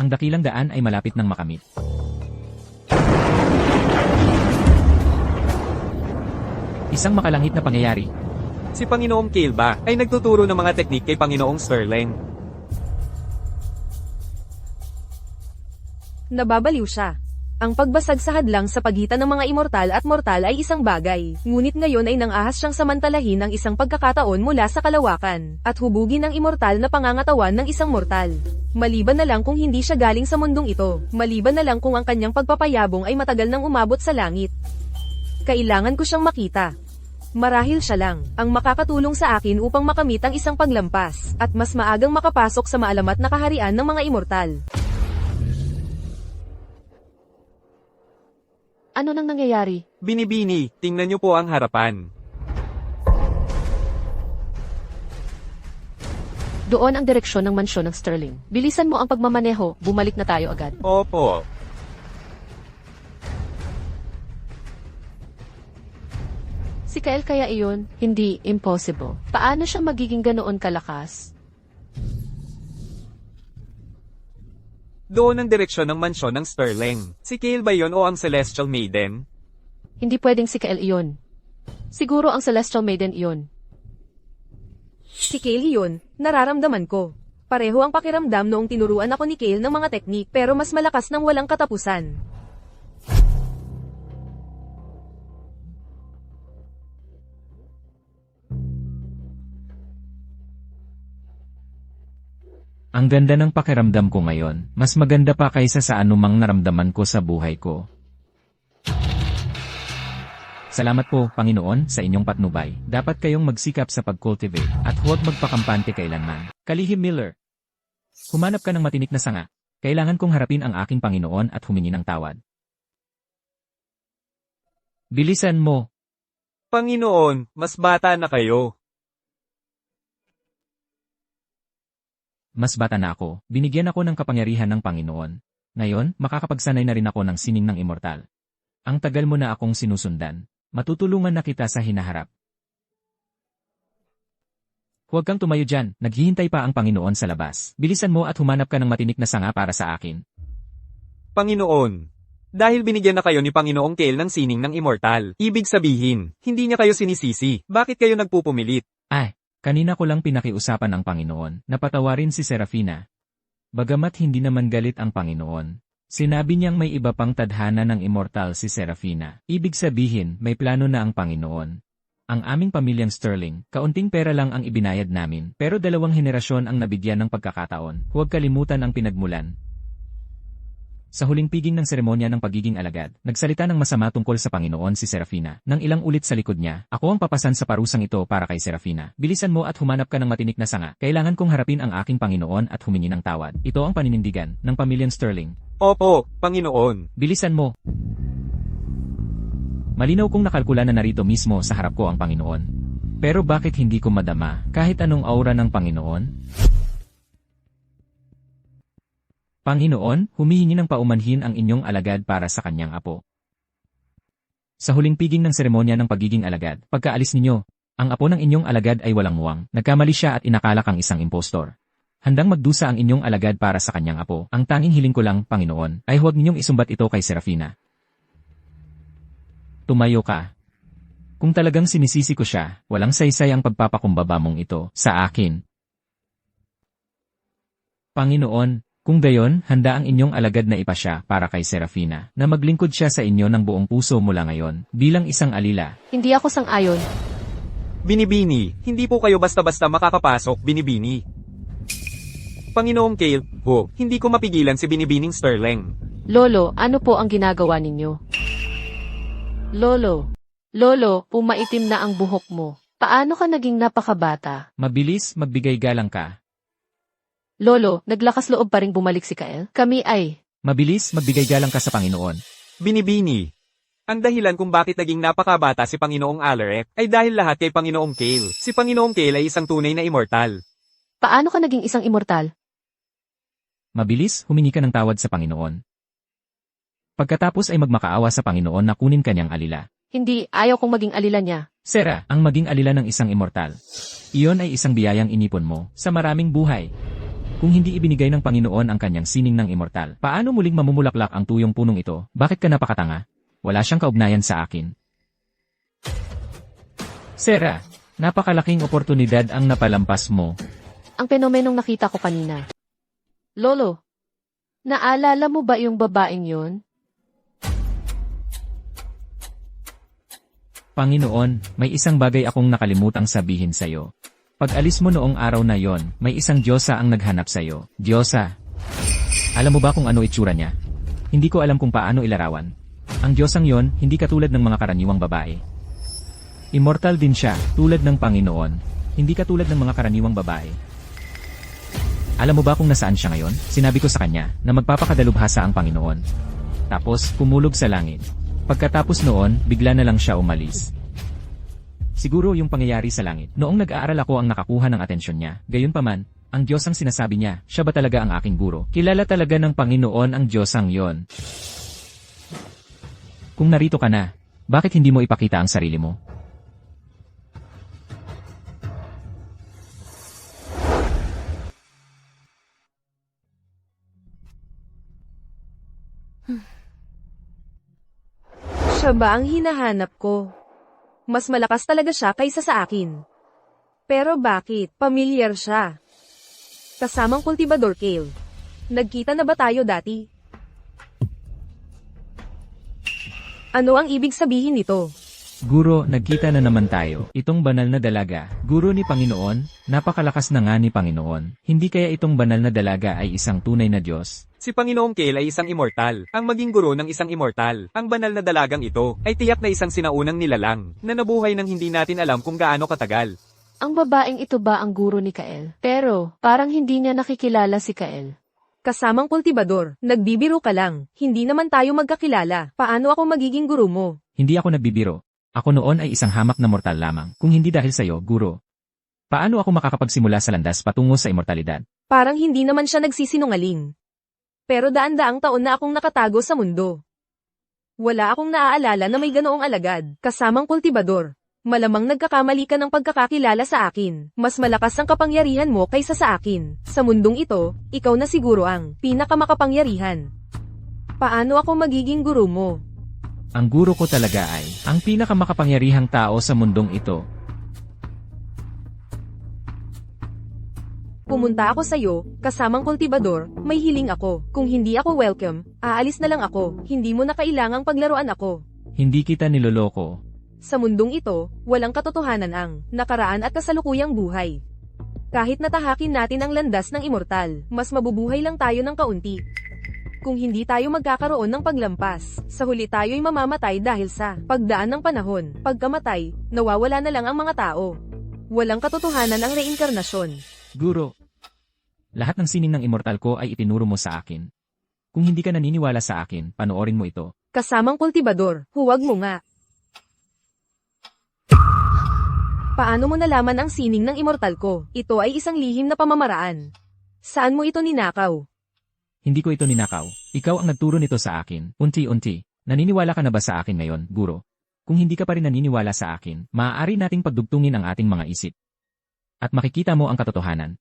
Ang dakilang daan ay malapit ng makamit. Isang makalangit na pangyayari. Si Panginoong Kale ba ay nagtuturo ng mga teknik kay Panginoong Sterling? Nababaliw siya. Ang pagbasag sa hadlang sa pagitan ng mga immortal at mortal ay isang bagay, ngunit ngayon ay nangahas siyang samantalahin ang isang pagkakataon mula sa kalawakan, at hubugin ang immortal na pangangatawan ng isang mortal. Maliban na lang kung hindi siya galing sa mundong ito, maliban na lang kung ang kanyang pagpapayabong ay matagal nang umabot sa langit. Kailangan ko siyang makita. Marahil siya lang ang makakatulong sa akin upang makamit ang isang paglampas, at mas maagang makapasok sa maalamat na kaharian ng mga immortal. Ano nang nangyayari? Binibini, tingnan niyo po ang harapan. Doon ang direksyon ng mansyon ng Sterling. Bilisan mo ang pagmamaneho, bumalik na tayo agad. Opo. Si Kyle kaya iyon? Hindi, impossible. Paano siya magiging ganoon kalakas? Doon ang direksyon ng mansyon ng Sterling. Si Kale ba yun o ang Celestial Maiden? Hindi pwedeng si Kyle iyon. Siguro ang Celestial Maiden iyon. Si Kale yun, nararamdaman ko. Pareho ang pakiramdam noong tinuruan ako ni Kale ng mga teknik pero mas malakas ng walang katapusan. Ang ganda ng pakiramdam ko ngayon, mas maganda pa kaysa sa anumang naramdaman ko sa buhay ko. Salamat po, Panginoon, sa inyong patnubay. Dapat kayong magsikap sa pag-cultivate, at huwag magpakampante kailanman. Kalihim Miller. Humanap ka ng matinik na sanga. Kailangan kong harapin ang aking Panginoon at humingi ng tawad. Bilisan mo. Panginoon, mas bata na kayo. Mas bata na ako, binigyan ako ng kapangyarihan ng Panginoon. Ngayon, makakapagsanay na rin ako ng sining ng immortal. Ang tagal mo na akong sinusundan. Matutulungan na kita sa hinaharap. Huwag kang tumayo dyan, naghihintay pa ang Panginoon sa labas. Bilisan mo at humanap ka ng matinik na sanga para sa akin. Panginoon, dahil binigyan na kayo ni Panginoong Kale ng sining ng immortal, ibig sabihin, hindi niya kayo sinisisi. Bakit kayo nagpupumilit? Kanina ko lang pinakiusapan ang Panginoon, napatawarin si Serafina. Bagamat hindi naman galit ang Panginoon, sinabi niyang may iba pang tadhana ng immortal si Serafina. Ibig sabihin, may plano na ang Panginoon. Ang aming pamilyang Sterling, kaunting pera lang ang ibinayad namin, pero 2 henerasyon ang nabigyan ng pagkakataon. Huwag kalimutan ang pinagmulan. Sa huling piging ng seremonya ng pagiging alagad, nagsalita ng masama tungkol sa Panginoon si Serafina. Nang ilang ulit sa likod niya, ako ang papasan sa parusang ito para kay Serafina. Bilisan mo at humanap ka ng matinik na sanga. Kailangan kong harapin ang aking Panginoon at humingi ng tawad. Ito ang paninindigan ng pamilyang Sterling. Opo, Panginoon. Bilisan mo. Malinaw kong nakalkula na narito mismo sa harap ko ang Panginoon. Pero bakit hindi ko madama kahit anong aura ng Panginoon? Panginoon, humihingi ng paumanhin ang inyong alagad para sa kanyang apo. Sa huling piging ng seremonya ng pagiging alagad, pagkaalis ninyo, ang apo ng inyong alagad ay walang muwang. Nagkamali siya at inakalak ang isang impostor. Handang magdusa ang inyong alagad para sa kanyang apo. Ang tanging hiling ko lang, Panginoon, ay huwag ninyong isumbat ito kay Serafina. Tumayo ka. Kung talagang sinisisi ko siya, walang saysay ang pagpapakumbaba mong ito sa akin. Panginoon, kung gayon, handa ang inyong alagad na ipasya para kay Serafina, na maglingkod siya sa inyo ng buong puso mula ngayon, bilang isang alila. Hindi ako sang-ayon. Binibini, hindi po kayo basta-basta makakapasok, Binibini. Panginoong Kale, hindi ko mapigilan si Binibining Sterling. Lolo, ano po ang ginagawa ninyo? Lolo, umaitim na ang buhok mo. Paano ka naging napakabata? Mabilis, magbigay galang ka. Lolo, naglakas loob pa ring bumalik si Kael? Kami ay... Mabilis, magbigay galang ka sa Panginoon. Binibini. Ang dahilan kung bakit naging napakabata si Panginoong Alaret ay dahil lahat kay Panginoong Kale. Si Panginoong Kale ay isang tunay na immortal. Paano ka naging isang immortal? Mabilis, humingi ka ng tawad sa Panginoon. Pagkatapos ay magmakaawa sa Panginoon na kunin kanyang alila. Hindi, ayaw kong maging alila niya. Sera, ang maging alila ng isang immortal. Iyon ay isang biyayang inipon mo sa maraming buhay. Kung hindi ibinigay ng Panginoon ang kanyang sining ng immortal, paano muling mamumulaklak ang tuyong punong ito? Bakit ka napakatanga? Wala siyang kaugnayan sa akin. Sera, napakalaking oportunidad ang napalampas mo. Ang fenomenong nakita ko kanina. Lolo, naalala mo ba yung babaeng yun? Panginoon, may isang bagay akong nakalimutang sabihin sa'yo. Pag alis mo noong araw na yon, may isang Diyosa ang naghanap sa'yo. Diyosa. Alam mo ba kung ano itsura niya? Hindi ko alam kung paano ilarawan. Ang Diyosang yon, hindi katulad ng mga karaniwang babae. Immortal din siya, tulad ng Panginoon. Hindi katulad ng mga karaniwang babae. Alam mo ba kung nasaan siya ngayon? Sinabi ko sa kanya na magpapakadalubhasa ang Panginoon. Tapos, pumulog sa langit. Pagkatapos noon, bigla na lang siya umalis. Siguro yung pangyayari sa langit. Noong nag-aaral ako ang nakakuha ng atensyon niya. Gayunpaman, ang Diyos ang sinasabi niya, siya ba talaga ang aking guro? Kilala talaga ng Panginoon ang Diyosang yon. Kung narito ka na, bakit hindi mo ipakita ang sarili mo? Siya ba ang hinahanap ko? Mas malakas talaga siya kaysa sa akin. Pero bakit? Pamilyar siya. Kasamang kultibador Kale. Nagkita na ba tayo dati? Ano ang ibig sabihin nito? Guro, nagkita na naman tayo. Itong banal na dalaga, guro ni Panginoon, napakalakas na nga ni Panginoon. Hindi kaya itong banal na dalaga ay isang tunay na Diyos? Si Panginoong Kale ay isang immortal. Ang maging guro ng isang immortal. Ang banal na dalagang ito ay tiyak na isang sinaunang nilalang na nabuhay nang hindi natin alam kung gaano katagal. Ang babaeng ito ba ang guro ni Kael? Pero, parang hindi niya nakikilala si Kael. Kasamang kultibador, nagbibiro ka lang. Hindi naman tayo magkakilala. Paano ako magiging guro mo? Hindi ako nagbibiro. Ako noon ay isang hamak na mortal lamang, kung hindi dahil sa'yo, guro. Paano ako makakapagsimula sa landas patungo sa immortalidad? Parang hindi naman siya nagsisinungaling. Pero daan-daang taon na akong nakatago sa mundo. Wala akong naaalala na may ganoong alagad, kasamang kultibador. Malamang nagkakamali ka ng pagkakakilala sa akin. Mas malakas ang kapangyarihan mo kaysa sa akin. Sa mundong ito, ikaw na siguro ang pinakamakapangyarihan. Paano ako magiging guro mo? Ang guro ko talaga ay ang pinakamakapangyarihang tao sa mundong ito. Pumunta ako sa'yo, kasamang kultibador, may hiling ako. Kung hindi ako welcome, aalis na lang ako. Hindi mo na kailangang paglaruan ako. Hindi kita niloloko. Sa mundong ito, walang katotohanan ang nakaraan at kasalukuyang buhay. Kahit natahakin natin ang landas ng immortal, mas mabubuhay lang tayo ng kaunti. Kung hindi tayo magkakaroon ng paglampas, sa huli tayo'y mamamatay dahil sa pagdaan ng panahon. Pagkamatay, nawawala na lang ang mga tao. Walang katotohanan ang reinkarnasyon. Guro, lahat ng sining ng immortal ko ay itinuro mo sa akin. Kung hindi ka naniniwala sa akin, panoorin mo ito. Kasamang kultibador, huwag mo nga. Paano mo nalaman ang sining ng immortal ko? Ito ay isang lihim na pamamaraan. Saan mo ito ninakaw? Hindi ko ito ninakaw. Ikaw ang nagturo nito sa akin, unti-unti. Naniniwala ka na ba sa akin ngayon, guro? Kung hindi ka pa rin naniniwala sa akin, maaari nating pagdugtungin ang ating mga isip. At makikita mo ang katotohanan.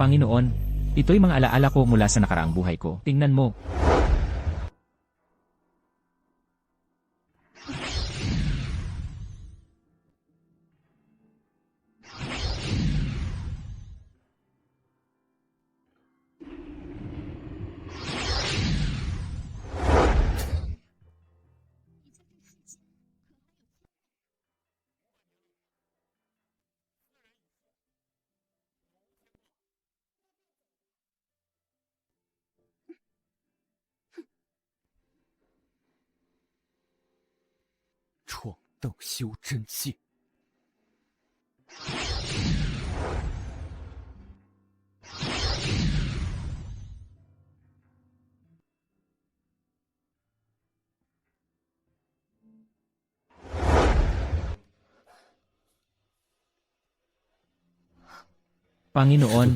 Panginoon, ito'y mga alaala ko mula sa nakaraang buhay ko. Tingnan mo. 等修真界。Panginoon,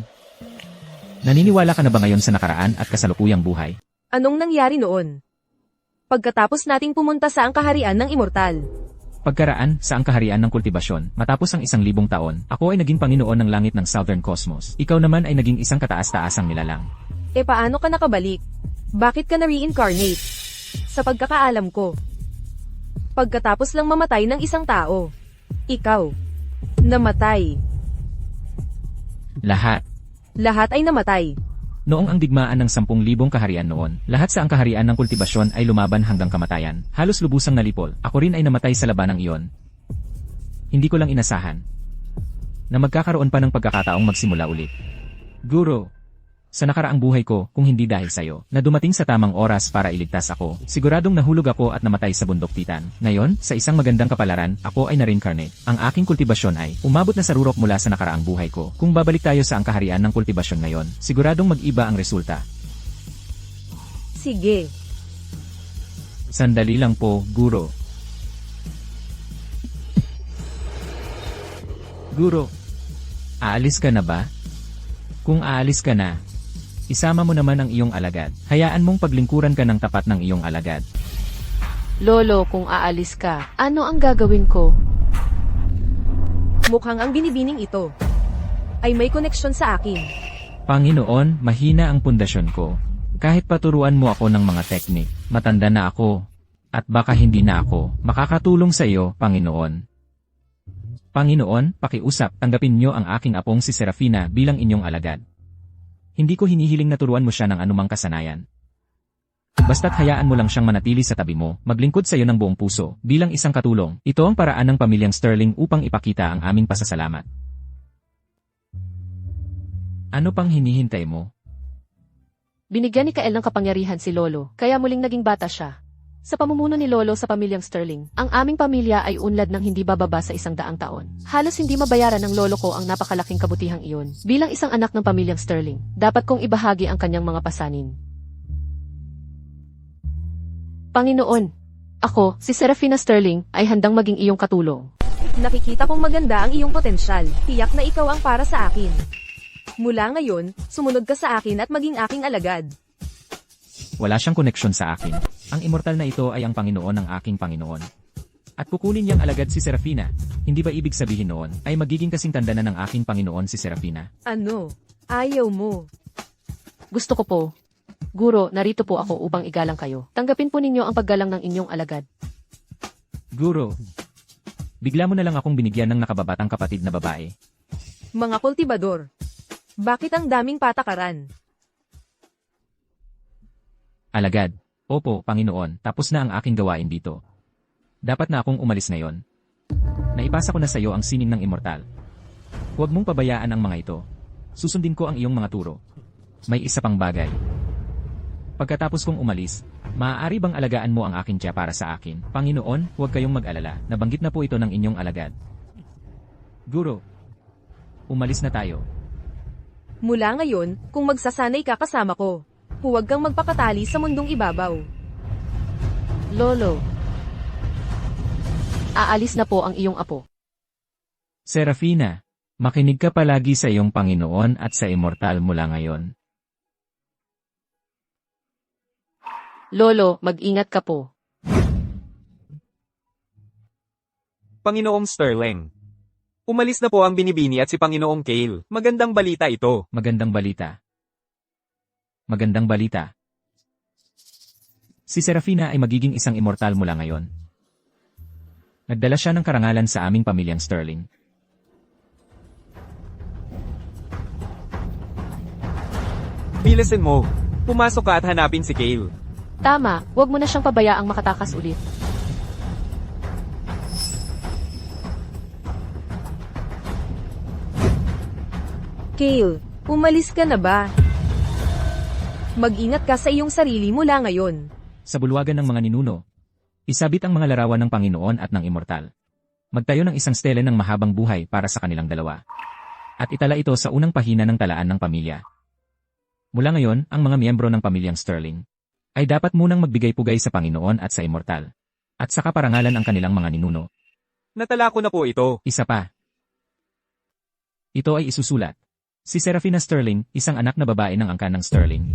naniniwala ka na ba ngayon sa nakaraan at kasalukuyang buhay? Anong nangyari noon? Pagkatapos nating pumunta sa ang kaharian ng immortal. Pagkaraan sa ang kaharian ng kultibasyon, matapos ang 1,000 taon, ako ay naging Panginoon ng langit ng Southern Cosmos. Ikaw naman ay naging isang kataas-taasang nilalang. E paano ka nakabalik? Bakit ka na-reincarnate? Sa pagkakaalam ko. Pagkatapos lang mamatay ng isang tao. Ikaw. Namatay. Lahat ay namatay. Noong ang digmaan ng 10,000 kaharian noon, lahat sa ang kaharian ng kultibasyon ay lumaban hanggang kamatayan. Halos lubusang nalipol. Ako rin ay namatay sa labanang iyon. Hindi ko lang inasahan na magkakaroon pa ng pagkakataong magsimula ulit. Guro, sa nakaraang buhay ko, kung hindi dahil sa'yo, na dumating sa tamang oras para iligtas ako, siguradong nahulog ako at namatay sa bundok Titan. Ngayon, sa isang magandang kapalaran, ako ay na-reincarnate. Ang aking kultibasyon ay umabot na sa rurok mula sa nakaraang buhay ko. Kung babalik tayo sa ang kaharian ng kultibasyon ngayon, siguradong mag-iba ang resulta. Sige. Sandali lang po, Guro. Guro, aalis ka na ba? Kung aalis ka na, isama mo naman ang iyong alagad. Hayaan mong paglingkuran ka ng tapat ng iyong alagad. Lolo, kung aalis ka, ano ang gagawin ko? Mukhang ang binibining ito ay may koneksyon sa akin. Panginoon, mahina ang pundasyon ko. Kahit paturuan mo ako ng mga teknik, matanda na ako. At baka hindi na ako makakatulong sa iyo, Panginoon. Panginoon, pakiusap, tanggapin niyo ang aking apong si Serafina bilang inyong alagad. Hindi ko hinihiling na turuan mo siya ng anumang kasanayan. Basta't hayaan mo lang siyang manatili sa tabi mo, maglingkod sa iyo ng buong puso, bilang isang katulong. Ito ang paraan ng pamilyang Sterling upang ipakita ang aming pasasalamat. Ano pang hinihintay mo? Binigyan ni Kael ng kapangyarihan si Lolo, kaya muling naging bata siya. Sa pamumuno ni Lolo sa pamilyang Sterling, ang aming pamilya ay unlad ng hindi bababa sa 100 taon. Halos hindi mabayaran ng lolo ko ang napakalaking kabutihang iyon. Bilang isang anak ng pamilyang Sterling, dapat kong ibahagi ang kanyang mga pasanin. Panginoon, ako, si Serafina Sterling, ay handang maging iyong katulong. Nakikita kong maganda ang iyong potensyal. Tiyak na ikaw ang para sa akin. Mula ngayon, sumunod ka sa akin at maging aking alagad. Wala siyang koneksyon sa akin. Ang immortal na ito ay ang Panginoon ng aking Panginoon. At kukunin niyang alagad si Serafina. Hindi ba ibig sabihin noon ay magiging kasing tanda na ng aking Panginoon si Serafina? Ano? Ayaw mo. Gusto ko po. Guro, narito po ako upang igalang kayo. Tanggapin po ninyo ang paggalang ng inyong alagad. Guro, bigla mo na lang akong binigyan ng nakababatang kapatid na babae. Mga kultibador. Bakit ang daming patakaran? Alagad. Opo, Panginoon, tapos na ang aking gawain dito. Dapat na akong umalis ngayon. Naipasa ko na sa iyo ang sining ng immortal. Huwag mong pabayaan ang mga ito. Susundin ko ang iyong mga turo. May isa pang bagay. Pagkatapos kong umalis, maaari bang alagaan mo ang aking tiya para sa akin? Panginoon, huwag kayong mag-alala. Nabanggit na po ito ng inyong alagad. Guro, umalis na tayo. Mula ngayon, kung magsasanay ka kasama ko, huwag kang magpakatali sa mundong ibabaw. Lolo, aalis na po ang iyong apo. Serafina, makinig ka palagi sa iyong Panginoon at sa immortal mula ngayon. Lolo, mag-ingat ka po. Panginoong Sterling. Umalis na po ang binibini at si Panginoong Kale. Magandang balita ito. Magandang balita. Magandang balita. Si Serafina ay magiging isang immortal mula ngayon. Nagdala siya ng karangalan sa aming pamilyang Sterling. Bilisan mo. Pumasok ka at hanapin si Kale. Tama, huwag mo na siyang pabayaang makatakas ulit. Kale, umalis ka na ba? Mag-ingat ka sa iyong sarili mula ngayon. Sa bulwagan ng mga ninuno, Isabit ang mga larawan ng Panginoon at ng Immortal. Magtayo ng isang stele ng mahabang buhay para sa kanilang dalawa. At itala ito sa unang pahina ng talaan ng pamilya. Mula ngayon, ang mga miyembro ng pamilyang Sterling ay dapat munang magbigay-pugay sa Panginoon at sa Immortal. At sa kaparangalan ang kanilang mga ninuno. Natala ko na po ito. Isa pa. Ito ay isusulat. Si Serafina Sterling, isang anak na babae ng angkan ng Sterling,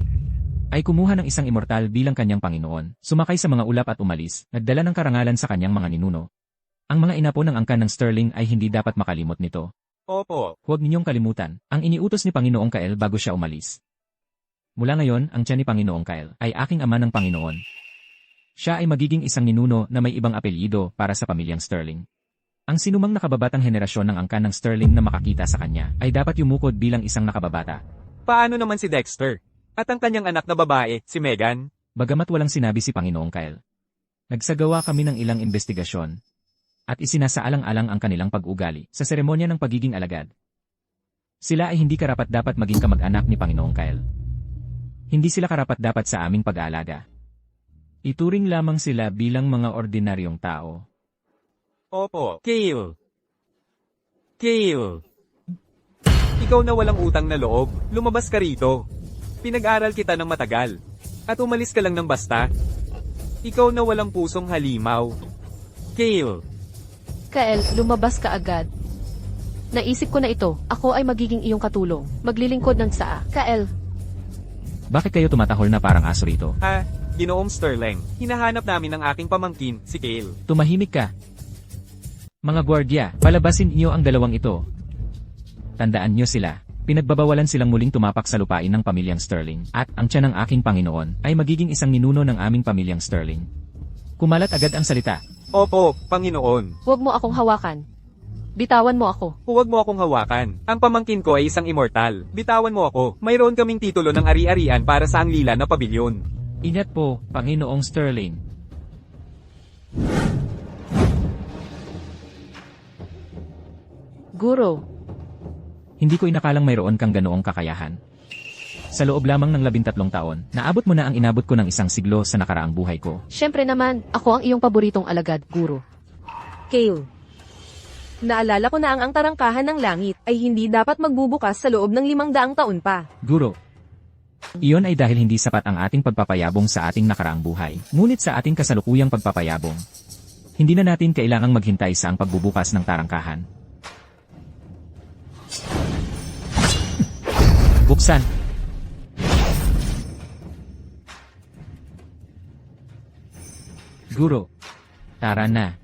ay kumuha ng isang immortal bilang kanyang Panginoon, sumakay sa mga ulap at umalis, nagdala ng karangalan sa kanyang mga ninuno. Ang mga inapo ng angkan ng Sterling ay hindi dapat makalimot nito. Opo. Huwag ninyong kalimutan, ang iniutos ni Panginoong Kael bago siya umalis. Mula ngayon, ang tiyan ni Panginoong Kael ay aking ama ng Panginoon. Siya ay magiging isang ninuno na may ibang apelyido para sa pamilyang Sterling. Ang sinumang nakababatang henerasyon ng angkan ng Sterling na makakita sa kanya ay dapat yumukod bilang isang nakababata. Paano naman si Dexter? At ang kanyang anak na babae, si Megan? Bagamat walang sinabi si Panginoong Kael. Nagsagawa kami ng ilang investigasyon at isinasaalang-alang ang kanilang pag-ugali sa seremonya ng pagiging alagad. Sila ay hindi karapat-dapat maging kamag-anak ni Panginoong Kael. Hindi sila karapat-dapat sa aming pag-aalaga. Ituring lamang sila bilang mga ordinaryong tao. Opo. Kale. Kale. Ikaw na walang utang na loob, lumabas ka rito. Pinag-aral kita ng matagal. At umalis ka lang ng basta. Ikaw na walang pusong halimaw. Kale. Kael, lumabas ka agad. Naisip ko na ito, ako ay magiging iyong katulong. Maglilingkod ng saa. Kael, Bakit kayo tumatahol na parang aso rito? Ginoong Sterling. Hinahanap namin ang aking pamangkin, si Kale. Tumahimik ka. Mga gwardya, palabasin niyo ang dalawang ito. Tandaan niyo sila. Pinagbabawalan silang muling tumapak sa lupain ng pamilyang Sterling. At ang tiyan ng aking Panginoon ay magiging isang ninuno ng aming pamilyang Sterling. Kumalat agad ang salita. Opo, Panginoon. huwag mo akong hawakan. Bitawan mo ako. Huwag mo akong hawakan. Ang pamangkin ko ay isang immortal. Bitawan mo ako. Mayroon kaming titulo ng ari-arian para sa Anglila na pabilyon. Ingat po, Panginoong Sterling. Guro, Hindi ko inakalang mayroon kang ganoong kakayahan. Sa loob lamang ng 13 taon, naabot mo na ang inabot ko ng isang siglo sa nakaraang buhay ko. syempre naman, ako ang iyong paboritong alagad, Guro. Kale. Naalala ko na ang tarangkahan ng langit ay hindi dapat magbubukas sa loob ng 500 taon pa. Guro. Iyon ay dahil hindi sapat ang ating pagpapayabong sa ating nakaraang buhay. Ngunit sa ating kasalukuyang pagpapayabong, hindi na natin kailangang maghintay sa ang pagbubukas ng tarangkahan. Buksan. Guro. Tara na.